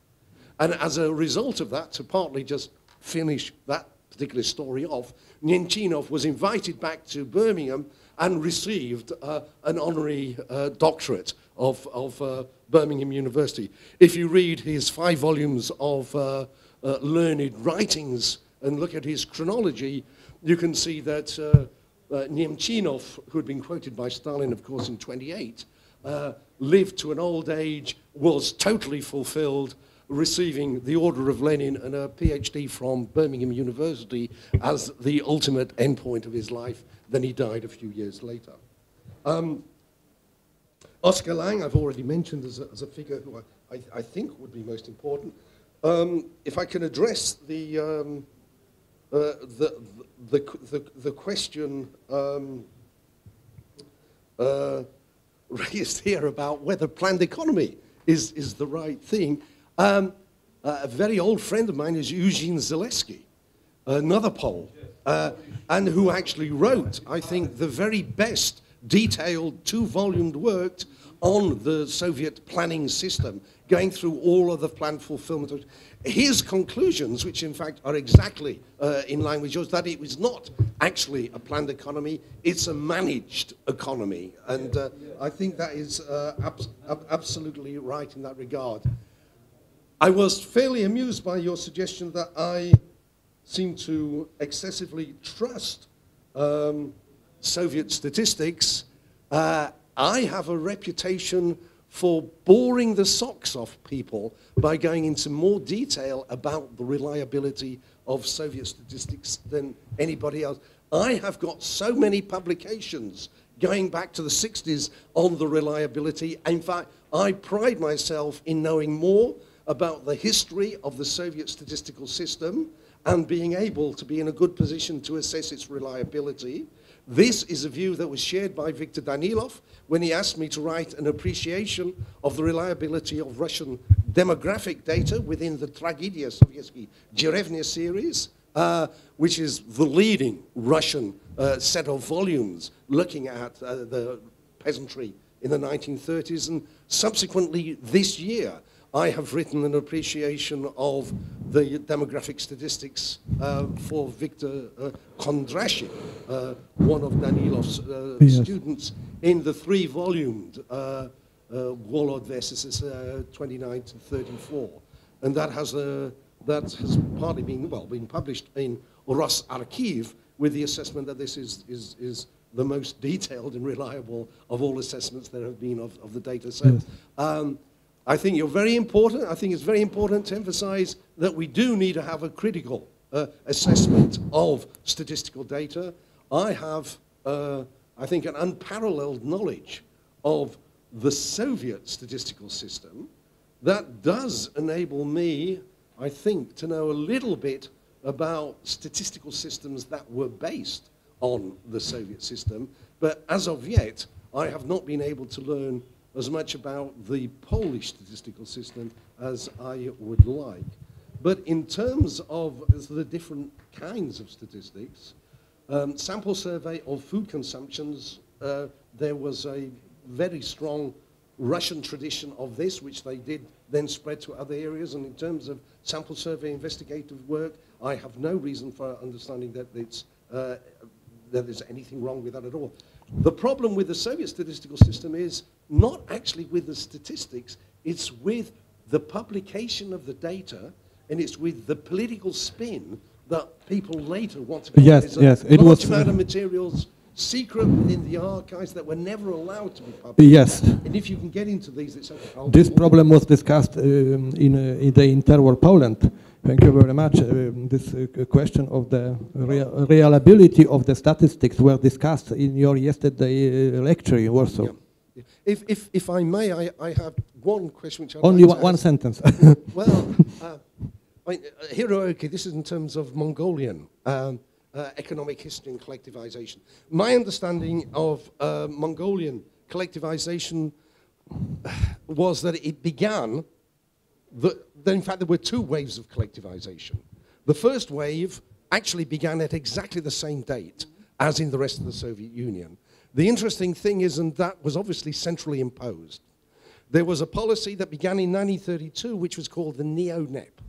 And as a result of that, to partly just finish that particular story off, Nemchinov was invited back to Birmingham and received an honorary doctorate of Birmingham University. If you read his 5 volumes of learned writings and look at his chronology, you can see that Nemchinov, who had been quoted by Stalin, of course, in 28, lived to an old age, was totally fulfilled, receiving the Order of Lenin and a PhD from Birmingham University as the ultimate endpoint of his life. Then he died a few years later. Oscar Lang, I've already mentioned as a figure who I think would be most important. If I can address the question raised here about whether planned economy is the right thing. A very old friend of mine is Eugene Zaleski, another Pole, and who actually wrote, I think, the very best detailed 2-volumed work on the Soviet planning system going through all of the planned fulfillment. His conclusions, which in fact are exactly in line with yours, that it was not actually a planned economy, it's a managed economy. And I think that is absolutely right in that regard. I was fairly amused by your suggestion that I seem to excessively trust Soviet statistics. I have a reputation for boring the socks off people by going into more detail about the reliability of Soviet statistics than anybody else. I have got so many publications going back to the 60s on the reliability. In fact, I pride myself in knowing more about the history of the Soviet statistical system and being able to be in a good position to assess its reliability. This is a view that was shared by Viktor Danilov when he asked me to write an appreciation of the reliability of Russian demographic data within the Tragedia Sovietsky Dеревня series, which is the leading Russian set of volumes looking at the peasantry in the 1930s. And subsequently this year, I have written an appreciation of the demographic statistics for Viktor Kondrashin, one of Danilov's students, in the 3-volumed Warlord versus 29 to 34. And that has partly been published in Rus Archiv with the assessment that this is the most detailed and reliable of all assessments there have been of the data set. Yes. I think you're very important. I think it's very important to emphasize that we do need to have a critical assessment of statistical data. I have, I think, an unparalleled knowledge of the Soviet statistical system that does enable me, I think, to know a little bit about statistical systems that were based on the Soviet system. But as of yet, I have not been able to learn as much about the Polish statistical system as I would like. But in terms of the different kinds of statistics, sample survey of food consumptions, there was a very strong Russian tradition of this, which they did then spread to other areas. And in terms of sample survey investigative work, I have no reason for understanding that that there's anything wrong with that at all. The problem with the Soviet statistical system is not actually with the statistics, it's with the publication of the data, and it's with the political spin that people later want to. Yes, yes, it was amount of materials secret within the archives that were never allowed to be published. Yes. And if you can get into these, it's okay. This problem was discussed in the interwar Poland. Thank you very much. This question of the reliability of the statistics were discussed in your yesterday lecture in Warsaw. Yeah. If I may, I have one question which I'd Only like to one ask. sentence. Well, Hiroaki, this is in terms of Mongolian economic history and collectivization. My understanding of Mongolian collectivization was that it began, in fact there were two waves of collectivization. The first wave actually began at exactly the same date as in the rest of the Soviet Union. The interesting thing is, and that was obviously centrally imposed, there was a policy that began in 1932 which was called the Neo-NEP.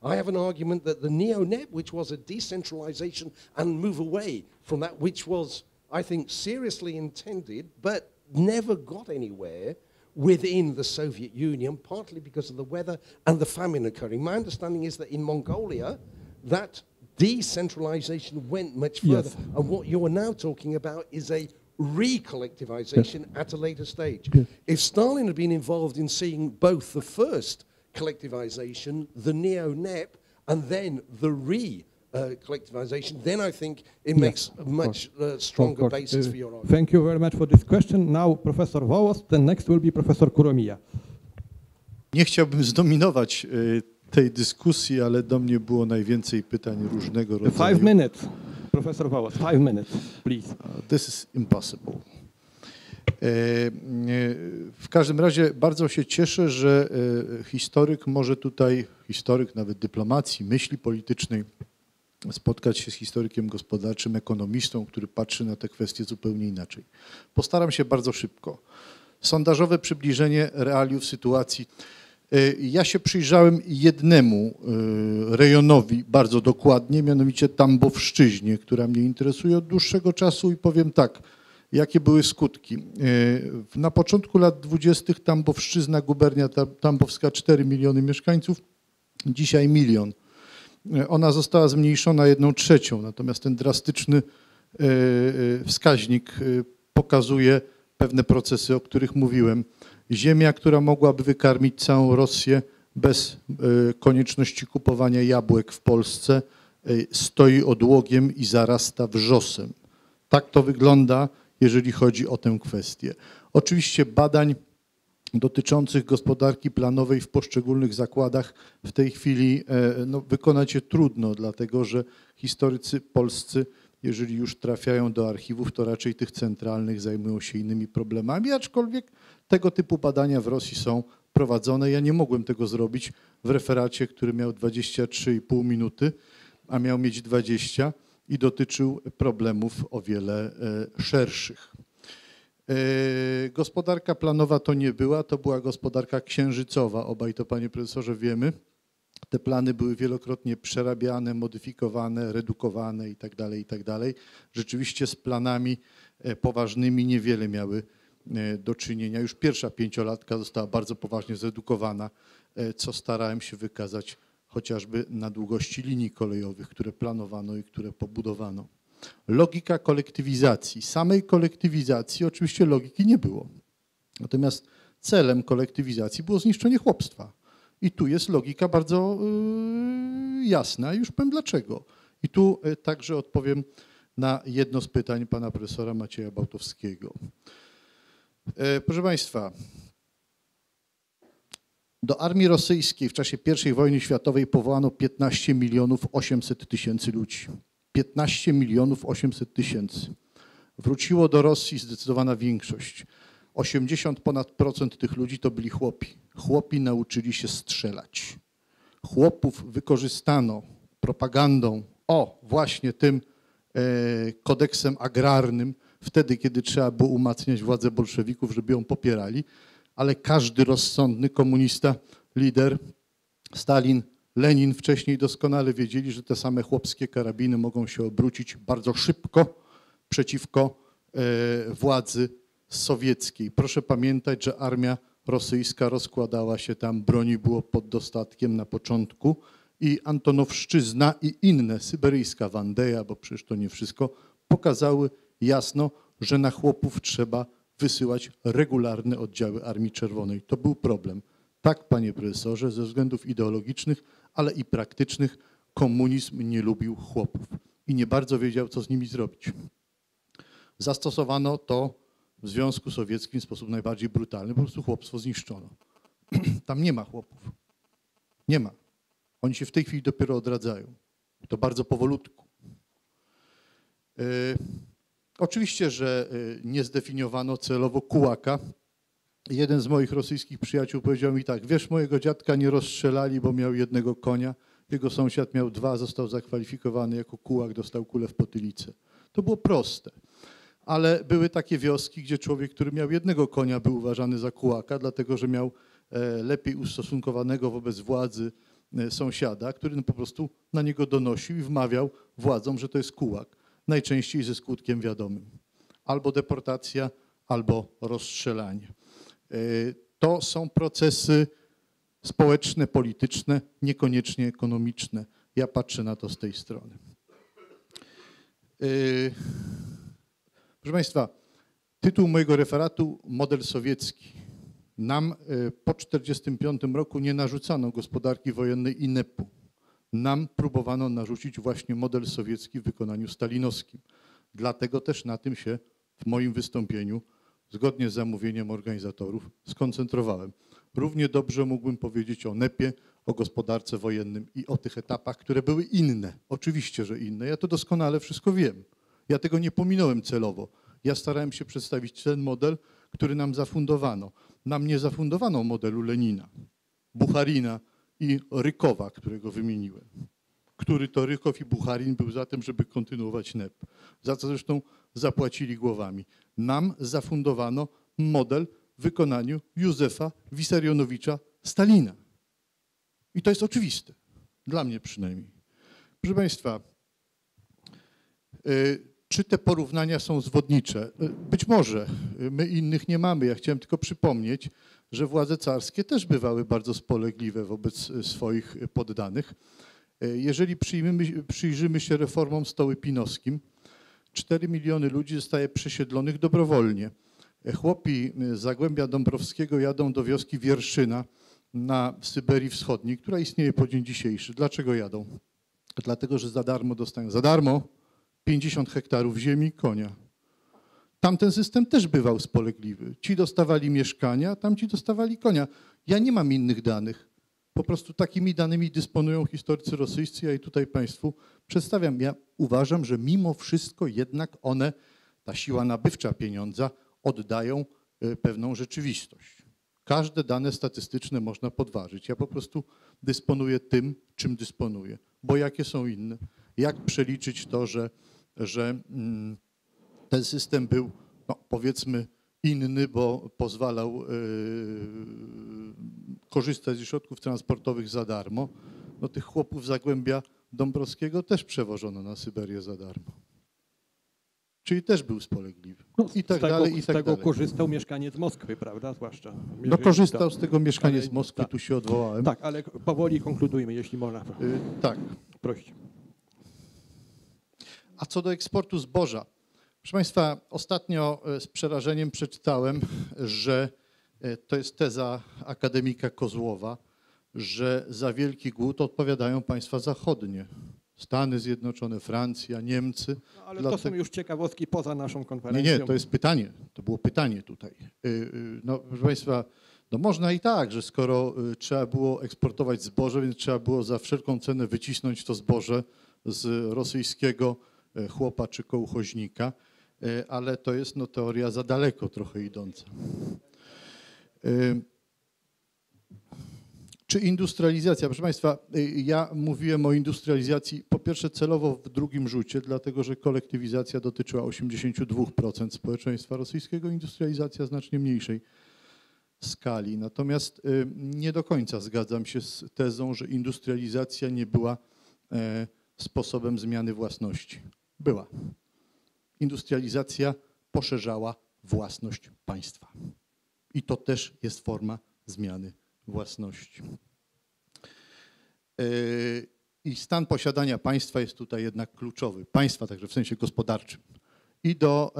I have an argument that the Neo-NEP, which was a decentralization and move away from that which was, I think, seriously intended, but never got anywhere within the Soviet Union, partly because of the weather and the famine occurring. My understanding is that in Mongolia, that decentralization went much further. Yes. And what you are now talking about is a re-collectivization at a later stage. Yes. If Stalin had been involved in seeing both the first collectivization, the Neo-NEP, and then the re-collectivization, then I think it makes a much stronger basis for your argument. Thank you very much for this question. Now Professor Wołos, then next will be Professor Kuramiya. Nie chciałbym zdominować tej dyskusji, ale do mnie było najwięcej pytań różnego rodzaju. 5 minutes. Professor Wołos, 5 minutes, please. This is impossible. W każdym razie bardzo się cieszę, że historyk może tutaj, historyk nawet dyplomacji, myśli politycznej, spotkać się z historykiem gospodarczym, ekonomistą, który patrzy na te kwestie zupełnie inaczej. Postaram się bardzo szybko. Sondażowe przybliżenie realiów sytuacji. Ja się przyjrzałem jednemu rejonowi bardzo dokładnie, mianowicie Tambowszczyźnie, która mnie interesuje od dłuższego czasu i powiem tak, jakie były skutki. Na początku lat 20. Tambowszczyzna, gubernia tambowska 4 miliony mieszkańców, dzisiaj 1 milion. Ona została zmniejszona 1/3, natomiast ten drastyczny wskaźnik pokazuje pewne procesy, o których mówiłem. Ziemia, która mogłaby wykarmić całą Rosję bez konieczności kupowania jabłek w Polsce, stoi odłogiem i zarasta wrzosem. Tak to wygląda, jeżeli chodzi o tę kwestię. Oczywiście badań dotyczących gospodarki planowej w poszczególnych zakładach w tej chwili wykonać je trudno, dlatego że historycy polscy, jeżeli już trafiają do archiwów, to raczej tych centralnych zajmują się innymi problemami, aczkolwiek tego typu badania w Rosji są prowadzone. Ja nie mogłem tego zrobić w referacie, który miał 23,5 minuty, a miał mieć 20 i dotyczył problemów o wiele szerszych. Gospodarka planowa to nie była, to była gospodarka księżycowa. Obaj to, panie profesorze, wiemy. Te plany były wielokrotnie przerabiane, modyfikowane, redukowane itd., itd. Rzeczywiście z planami poważnymi niewiele miały do czynienia. Już pierwsza pięciolatka została bardzo poważnie zredukowana, co starałem się wykazać chociażby na długości linii kolejowych, które planowano i które pobudowano. Logika kolektywizacji. Samej kolektywizacji oczywiście logiki nie było. Natomiast celem kolektywizacji było zniszczenie chłopstwa. I tu jest logika bardzo jasna. Już powiem dlaczego. I tu także odpowiem na jedno z pytań pana profesora Macieja Bałtowskiego. Proszę państwa, do armii rosyjskiej w czasie I wojny światowej powołano 15 800 000 ludzi. 15 800 000. Wróciło do Rosji zdecydowana większość. 80% tych ludzi to byli chłopi. Chłopi nauczyli się strzelać. Chłopów wykorzystano propagandą, właśnie tym kodeksem agrarnym, wtedy, kiedy trzeba było umacniać władzę bolszewików, żeby ją popierali, ale każdy rozsądny komunista, lider, Stalin, Lenin wcześniej doskonale wiedzieli, że te same chłopskie karabiny mogą się obrócić bardzo szybko przeciwko władzy sowieckiej. Proszę pamiętać, że armia rosyjska rozkładała się tam, broni było pod dostatkiem na początku i Antonowszczyzna i inne, syberyjska Wandeja, bo przecież to nie wszystko, pokazały jasno, że na chłopów trzeba wysyłać regularne oddziały Armii Czerwonej. To był problem. Tak, panie profesorze, ze względów ideologicznych, ale i praktycznych komunizm nie lubił chłopów i nie bardzo wiedział, co z nimi zrobić. Zastosowano to w Związku Sowieckim w sposób najbardziej brutalny, po prostu chłopstwo zniszczono. Tam nie ma chłopów. Nie ma. Oni się w tej chwili dopiero odradzają. To bardzo powolutku. Oczywiście, że nie zdefiniowano celowo kułaka. Jeden z moich rosyjskich przyjaciół powiedział mi tak: wiesz, mojego dziadka nie rozstrzelali, bo miał jednego konia, jego sąsiad miał 2, został zakwalifikowany jako kułak, dostał kulę w potylicę. To było proste. Ale były takie wioski, gdzie człowiek, który miał jednego konia, był uważany za kułaka, dlatego że miał lepiej ustosunkowanego wobec władzy sąsiada, który po prostu na niego donosił i wmawiał władzom, że to jest kułak. Najczęściej ze skutkiem wiadomym. Albo deportacja, albo rozstrzelanie. To są procesy społeczne, polityczne, niekoniecznie ekonomiczne. Ja patrzę na to z tej strony. Proszę państwa, tytuł mojego referatu: Model sowiecki. Nam po 1945 roku nie narzucano gospodarki wojennej i NEP-u. Nam próbowano narzucić właśnie model sowiecki w wykonaniu stalinowskim. Dlatego też na tym się w moim wystąpieniu, zgodnie z zamówieniem organizatorów, skoncentrowałem. Równie dobrze mógłbym powiedzieć o NEP-ie, o gospodarce wojennym i o tych etapach, które były inne. Oczywiście, że inne. Ja to doskonale wszystko wiem. Ja tego nie pominąłem celowo. Ja starałem się przedstawić ten model, który nam zafundowano. Nam nie zafundowano modelu Lenina, Bucharina i Rykowa, którego wymieniłem. Który to Rykow i Bucharin był za tym, żeby kontynuować NEP. Za co zresztą zapłacili głowami. Nam zafundowano model w wykonaniu Józefa Wissarionowicza Stalina. I to jest oczywiste, dla mnie przynajmniej. Proszę Państwa, czy te porównania są zwodnicze? Być może, my innych nie mamy. Ja chciałem tylko przypomnieć, że władze carskie też bywały bardzo spolegliwe wobec swoich poddanych. Jeżeli przyjrzymy się reformom stołypinowskim, 4 miliony ludzi zostaje przesiedlonych dobrowolnie. Chłopi z Zagłębia Dąbrowskiego jadą do wioski Wierszyna na Syberii Wschodniej, która istnieje po dzień dzisiejszy. Dlaczego jadą? Dlatego, że za darmo dostają. Za darmo 50 hektarów ziemi, konia. Tamten system też bywał spolegliwy. Ci dostawali mieszkania, tamci dostawali konia. Ja nie mam innych danych. Po prostu takimi danymi dysponują historycy rosyjscy, ja i tutaj Państwu przedstawiam. Ja uważam, że mimo wszystko jednak one, ta siła nabywcza pieniądza, oddają pewną rzeczywistość. Każde dane statystyczne można podważyć. Ja po prostu dysponuję tym, czym dysponuję. Bo jakie są inne? Jak przeliczyć to, że ten system był, no, powiedzmy, inny, bo pozwalał korzystać ze środków transportowych za darmo. No, tych chłopów z Zagłębia Dąbrowskiego też przewożono na Syberię za darmo. Czyli też był spolegliwy. No, i tak dalej, i tak dalej. Z tego korzystał mieszkaniec Moskwy, prawda? Zwłaszcza. No korzystał z tego mieszkaniec Moskwy, tu się odwołałem. Tak, ale powoli konkludujmy, jeśli można. Tak. Prosić. A co do eksportu zboża. Proszę Państwa, ostatnio z przerażeniem przeczytałem, że to jest teza akademika Kozłowa, że za wielki głód odpowiadają państwa zachodnie. Stany Zjednoczone, Francja, Niemcy. No, ale to są już ciekawostki poza naszą konferencją. Nie, to jest pytanie. To było pytanie tutaj. No, proszę Państwa, no można i tak, że skoro trzeba było eksportować zboże, więc trzeba było za wszelką cenę wycisnąć to zboże z rosyjskiego chłopa czy kołchoźnika, ale to jest no, teoria za daleko trochę idąca. Czy industrializacja? Proszę Państwa, ja mówiłem o industrializacji po pierwsze celowo w drugim rzucie, dlatego że kolektywizacja dotyczyła 82% społeczeństwa rosyjskiego, industrializacja znacznie mniejszej skali. Natomiast nie do końca zgadzam się z tezą, że industrializacja nie była sposobem zmiany własności. Była. Industrializacja poszerzała własność państwa. I to też jest forma zmiany własności. I stan posiadania państwa jest tutaj jednak kluczowy. Państwa także w sensie gospodarczym. I do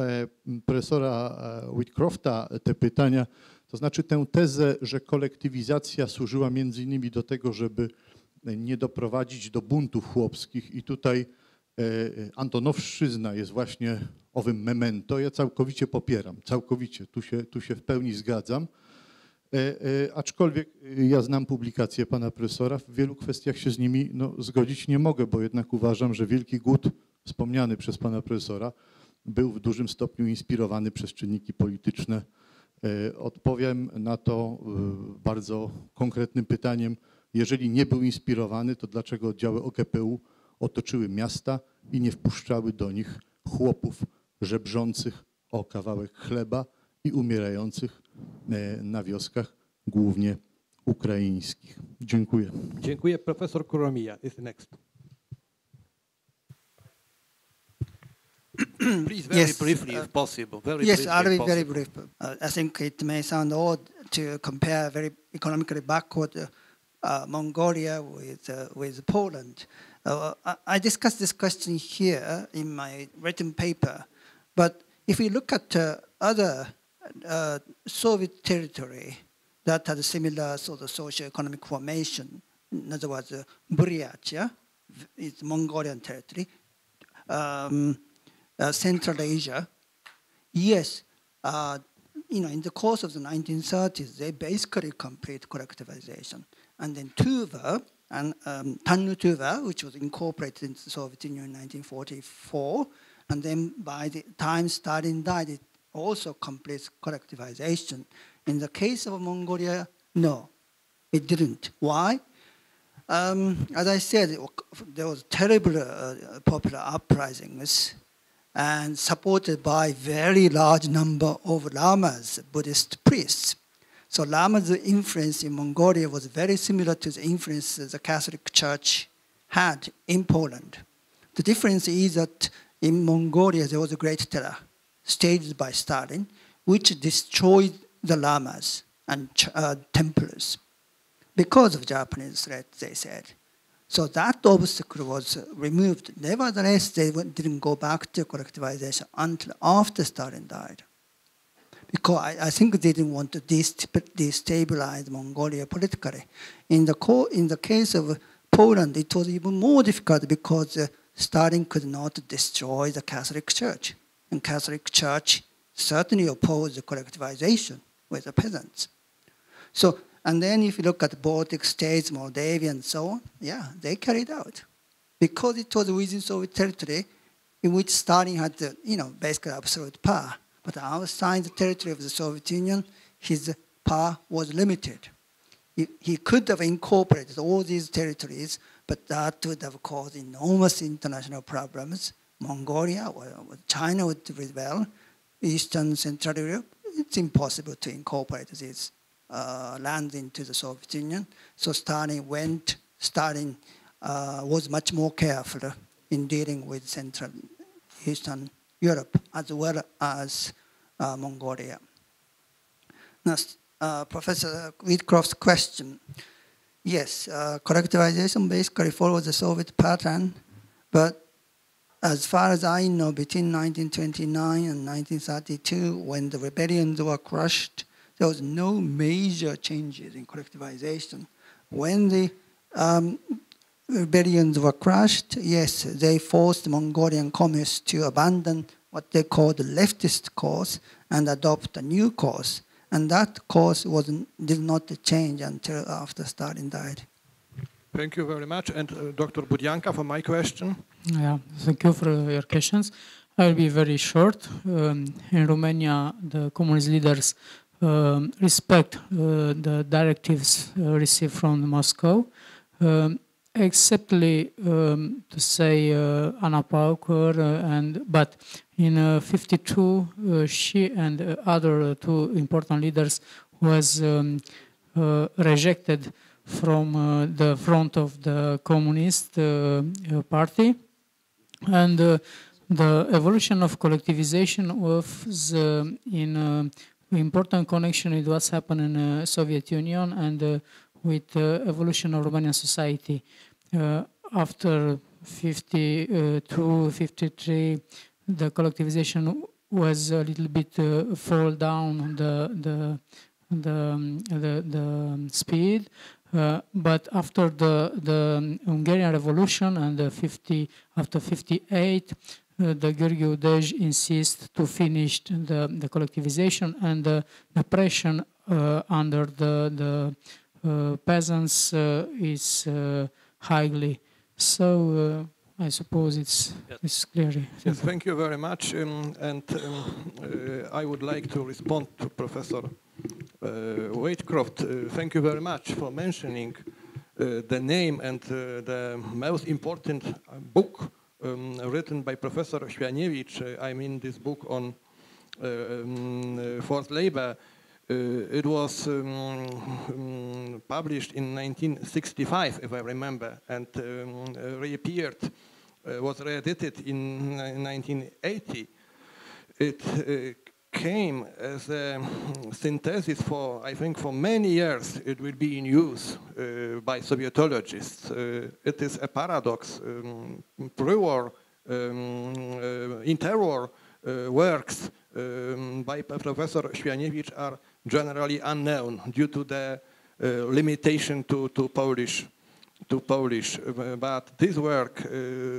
profesora Wheatcrofta te pytania, to znaczy tę tezę, że kolektywizacja służyła między innymi do tego, żeby nie doprowadzić do buntów chłopskich i tutaj Antonowszczyzna jest właśnie owym memento. Ja całkowicie popieram, całkowicie, tu się w pełni zgadzam. Aczkolwiek ja znam publikacje pana profesora, w wielu kwestiach się z nimi zgodzić nie mogę, bo jednak uważam, że wielki głód wspomniany przez pana profesora był w dużym stopniu inspirowany przez czynniki polityczne. Odpowiem na to bardzo konkretnym pytaniem. Jeżeli nie był inspirowany, to dlaczego oddziały OKP-u otoczyły miasta i nie wpuszczały do nich chłopów żebrzących o kawałek chleba i umierających na wioskach, głównie ukraińskich. Dziękuję. Dziękuję. Profesor Kuramiya is next. Please, very briefly, if possible. Yes, I'll be very brief. I think it may sound odd to compare very economically backward Mongolia with Poland. I discussed this question here in my written paper, but if we look at other Soviet territory that had a similar sort of socio-economic formation, in other words, Buryatia, it's Mongolian territory, Central Asia, yes, in the course of the 1930s, they basically complete collectivization. And then Tuva, and Tannu Tuva, which was incorporated into the Soviet Union in 1944, and then by the time Stalin died, it also completes collectivization. In the case of Mongolia, no, it didn't. Why? As I said, there was terrible popular uprisings and supported by very large number of lamas, Buddhist priests. So Lama's influence in Mongolia was very similar to the influence the Catholic Church had in Poland. The difference is that in Mongolia there was a great terror staged by Stalin, which destroyed the lamas and temples because of Japanese threat, they said. So that obstacle was removed. Nevertheless, they didn't go back to collectivization until after Stalin died. Because I think they didn't want to destabilize Mongolia politically. In the case of Poland, it was even more difficult because Stalin could not destroy the Catholic Church. And Catholic Church certainly opposed the collectivization with the peasants. So, and then if you look at the Baltic states, Moldavia and so on, yeah, they carried out. Because it was within Soviet territory in which Stalin had the, basically absolute power. But outside the territory of the Soviet Union, his power was limited. He could have incorporated all these territories, but that would have caused enormous international problems. Mongolia or China would rebel. Eastern Central Europe, it's impossible to incorporate these lands into the Soviet Union. So Stalin was much more careful in dealing with Central Eastern Europe as well as Mongolia. Now, Professor Wheatcroft's question. Yes, collectivization basically follows the Soviet pattern, but as far as I know, between 1929 and 1932, when the rebellions were crushed, there was no major changes in collectivization. When the rebellions were crushed, yes, they forced Mongolian communists to abandon what they called the leftist course and adopt a new course. And that course did not change until after Stalin died. Thank you very much. And Dr. Budeanca, for my question. Yeah, thank you for your questions. I'll be very short. In Romania, the communist leaders respect the directives received from Moscow, exceptly to say Anna Pauker, but in 52, she and other two important leaders was rejected from the front of the Communist Party, and the evolution of collectivization was in important connection with what's happened in the Soviet Union and with the evolution of Romanian society. After 52, 53, the collectivization was a little bit fall down the speed. But after the Hungarian Revolution and after 58, the Gheorghe Udej insists to finish the collectivization, and the pressure under the peasants is highly. So I suppose it's clear. Yes, thank you very much. I would like to respond to Professor Wheatcroft. Thank you very much for mentioning the name and the most important book written by Professor Świaniewicz. I mean this book on forced labor. It was published in 1965, if I remember, and reappeared, was re-edited in 1980. It came as a synthesis for, I think, for many years it will be in use by Sovietologists. It is a paradox. Pre-war, interwar works by Professor Świaniewicz are generally unknown due to the limitation to Polish. But this work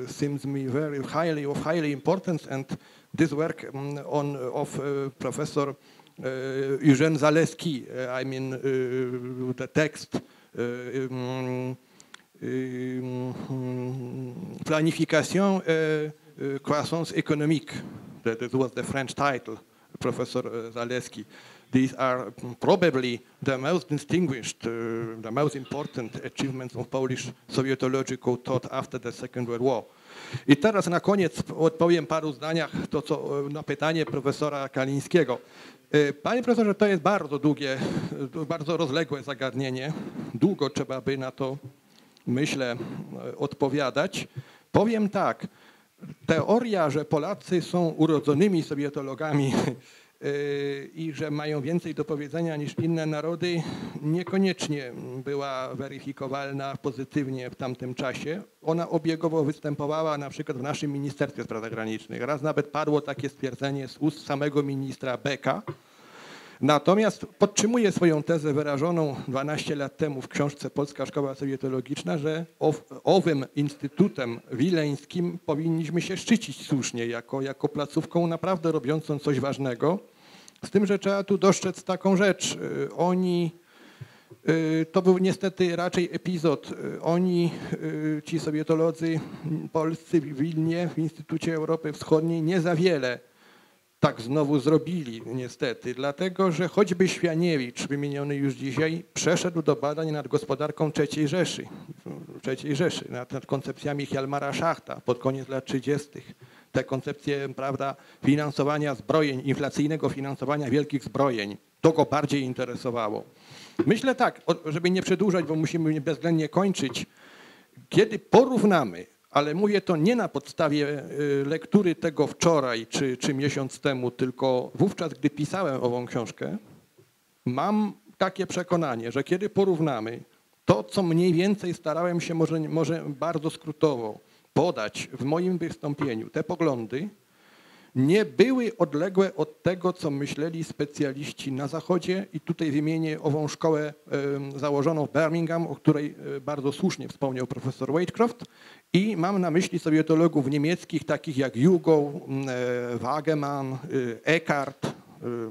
seems to me very highly important, and this work of Professor Eugène Zaleski, I mean the text Planification croissance économique, that was the French title, Professor Zaleski. these are probably the most distinguished, the most important achievements of Polish Sovietological thought after the Second World War. I teraz na koniec odpowiem paru zdaniach na pytanie profesora Kalińskiego. Panie profesorze, to jest bardzo długie, bardzo rozległe zagadnienie. Długo trzeba by na to, myślę, odpowiadać. Powiem tak, teoria, że Polacy są urodzonymi sowietologami i że mają więcej do powiedzenia niż inne narody, niekoniecznie była weryfikowalna pozytywnie w tamtym czasie. Ona obiegowo występowała na przykład w naszym Ministerstwie Spraw Zagranicznych. Raz nawet padło takie stwierdzenie z ust samego ministra Beka. Natomiast podtrzymuję swoją tezę wyrażoną 12 lat temu w książce Polska Szkoła Sowietologiczna, że owym instytutem wileńskim powinniśmy się szczycić słusznie, jako placówką naprawdę robiącą coś ważnego. Z tym, że trzeba tu dostrzec taką rzecz. To był niestety raczej epizod. Ci sowietolodzy polscy w Wilnie, w Instytucie Europy Wschodniej nie za wiele tak znowu zrobili niestety, dlatego że choćby Świaniewicz, wymieniony już dzisiaj, przeszedł do badań nad gospodarką III Rzeszy, nad koncepcjami Hjalmara Schachta pod koniec lat 30. Te koncepcje, prawda, finansowania zbrojeń, inflacyjnego finansowania wielkich zbrojeń, to go bardziej interesowało. Myślę tak, żeby nie przedłużać, bo musimy bezwzględnie kończyć, kiedy porównamy, ale mówię to nie na podstawie lektury tego wczoraj czy miesiąc temu, tylko wówczas, gdy pisałem ową książkę, mam takie przekonanie, że kiedy porównamy to, co mniej więcej starałem się może bardzo skrótowo podać w moim wystąpieniu, te poglądy nie były odległe od tego, co myśleli specjaliści na Zachodzie i tutaj wymienię ową szkołę założoną w Birmingham, o której bardzo słusznie wspomniał profesor Wheatcroft i mam na myśli sowietologów niemieckich takich jak Jego, Wagemann, Eckart,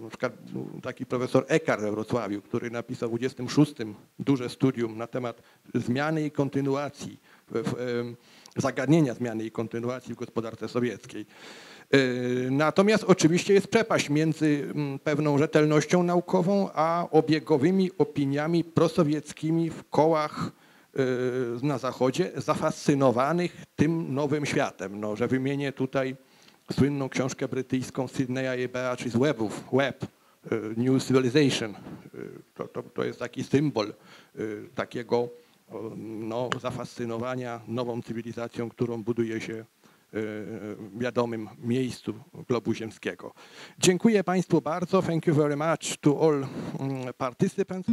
na przykład taki profesor Eckart we Wrocławiu, który napisał w 26 duże studium na temat zmiany i kontynuacji, zagadnienia zmiany i kontynuacji w gospodarce sowieckiej. Natomiast oczywiście jest przepaść między pewną rzetelnością naukową, a obiegowymi opiniami prosowieckimi w kołach na Zachodzie zafascynowanych tym nowym światem. No, że wymienię tutaj słynną książkę brytyjską Sydneya i Beatrice Webb, New Civilization. To jest taki symbol takiego zafascynowania nową cywilizacją, którą buduje się w wiadomym miejscu globu ziemskiego. Dziękuję Państwu bardzo. Thank you very much to all participants.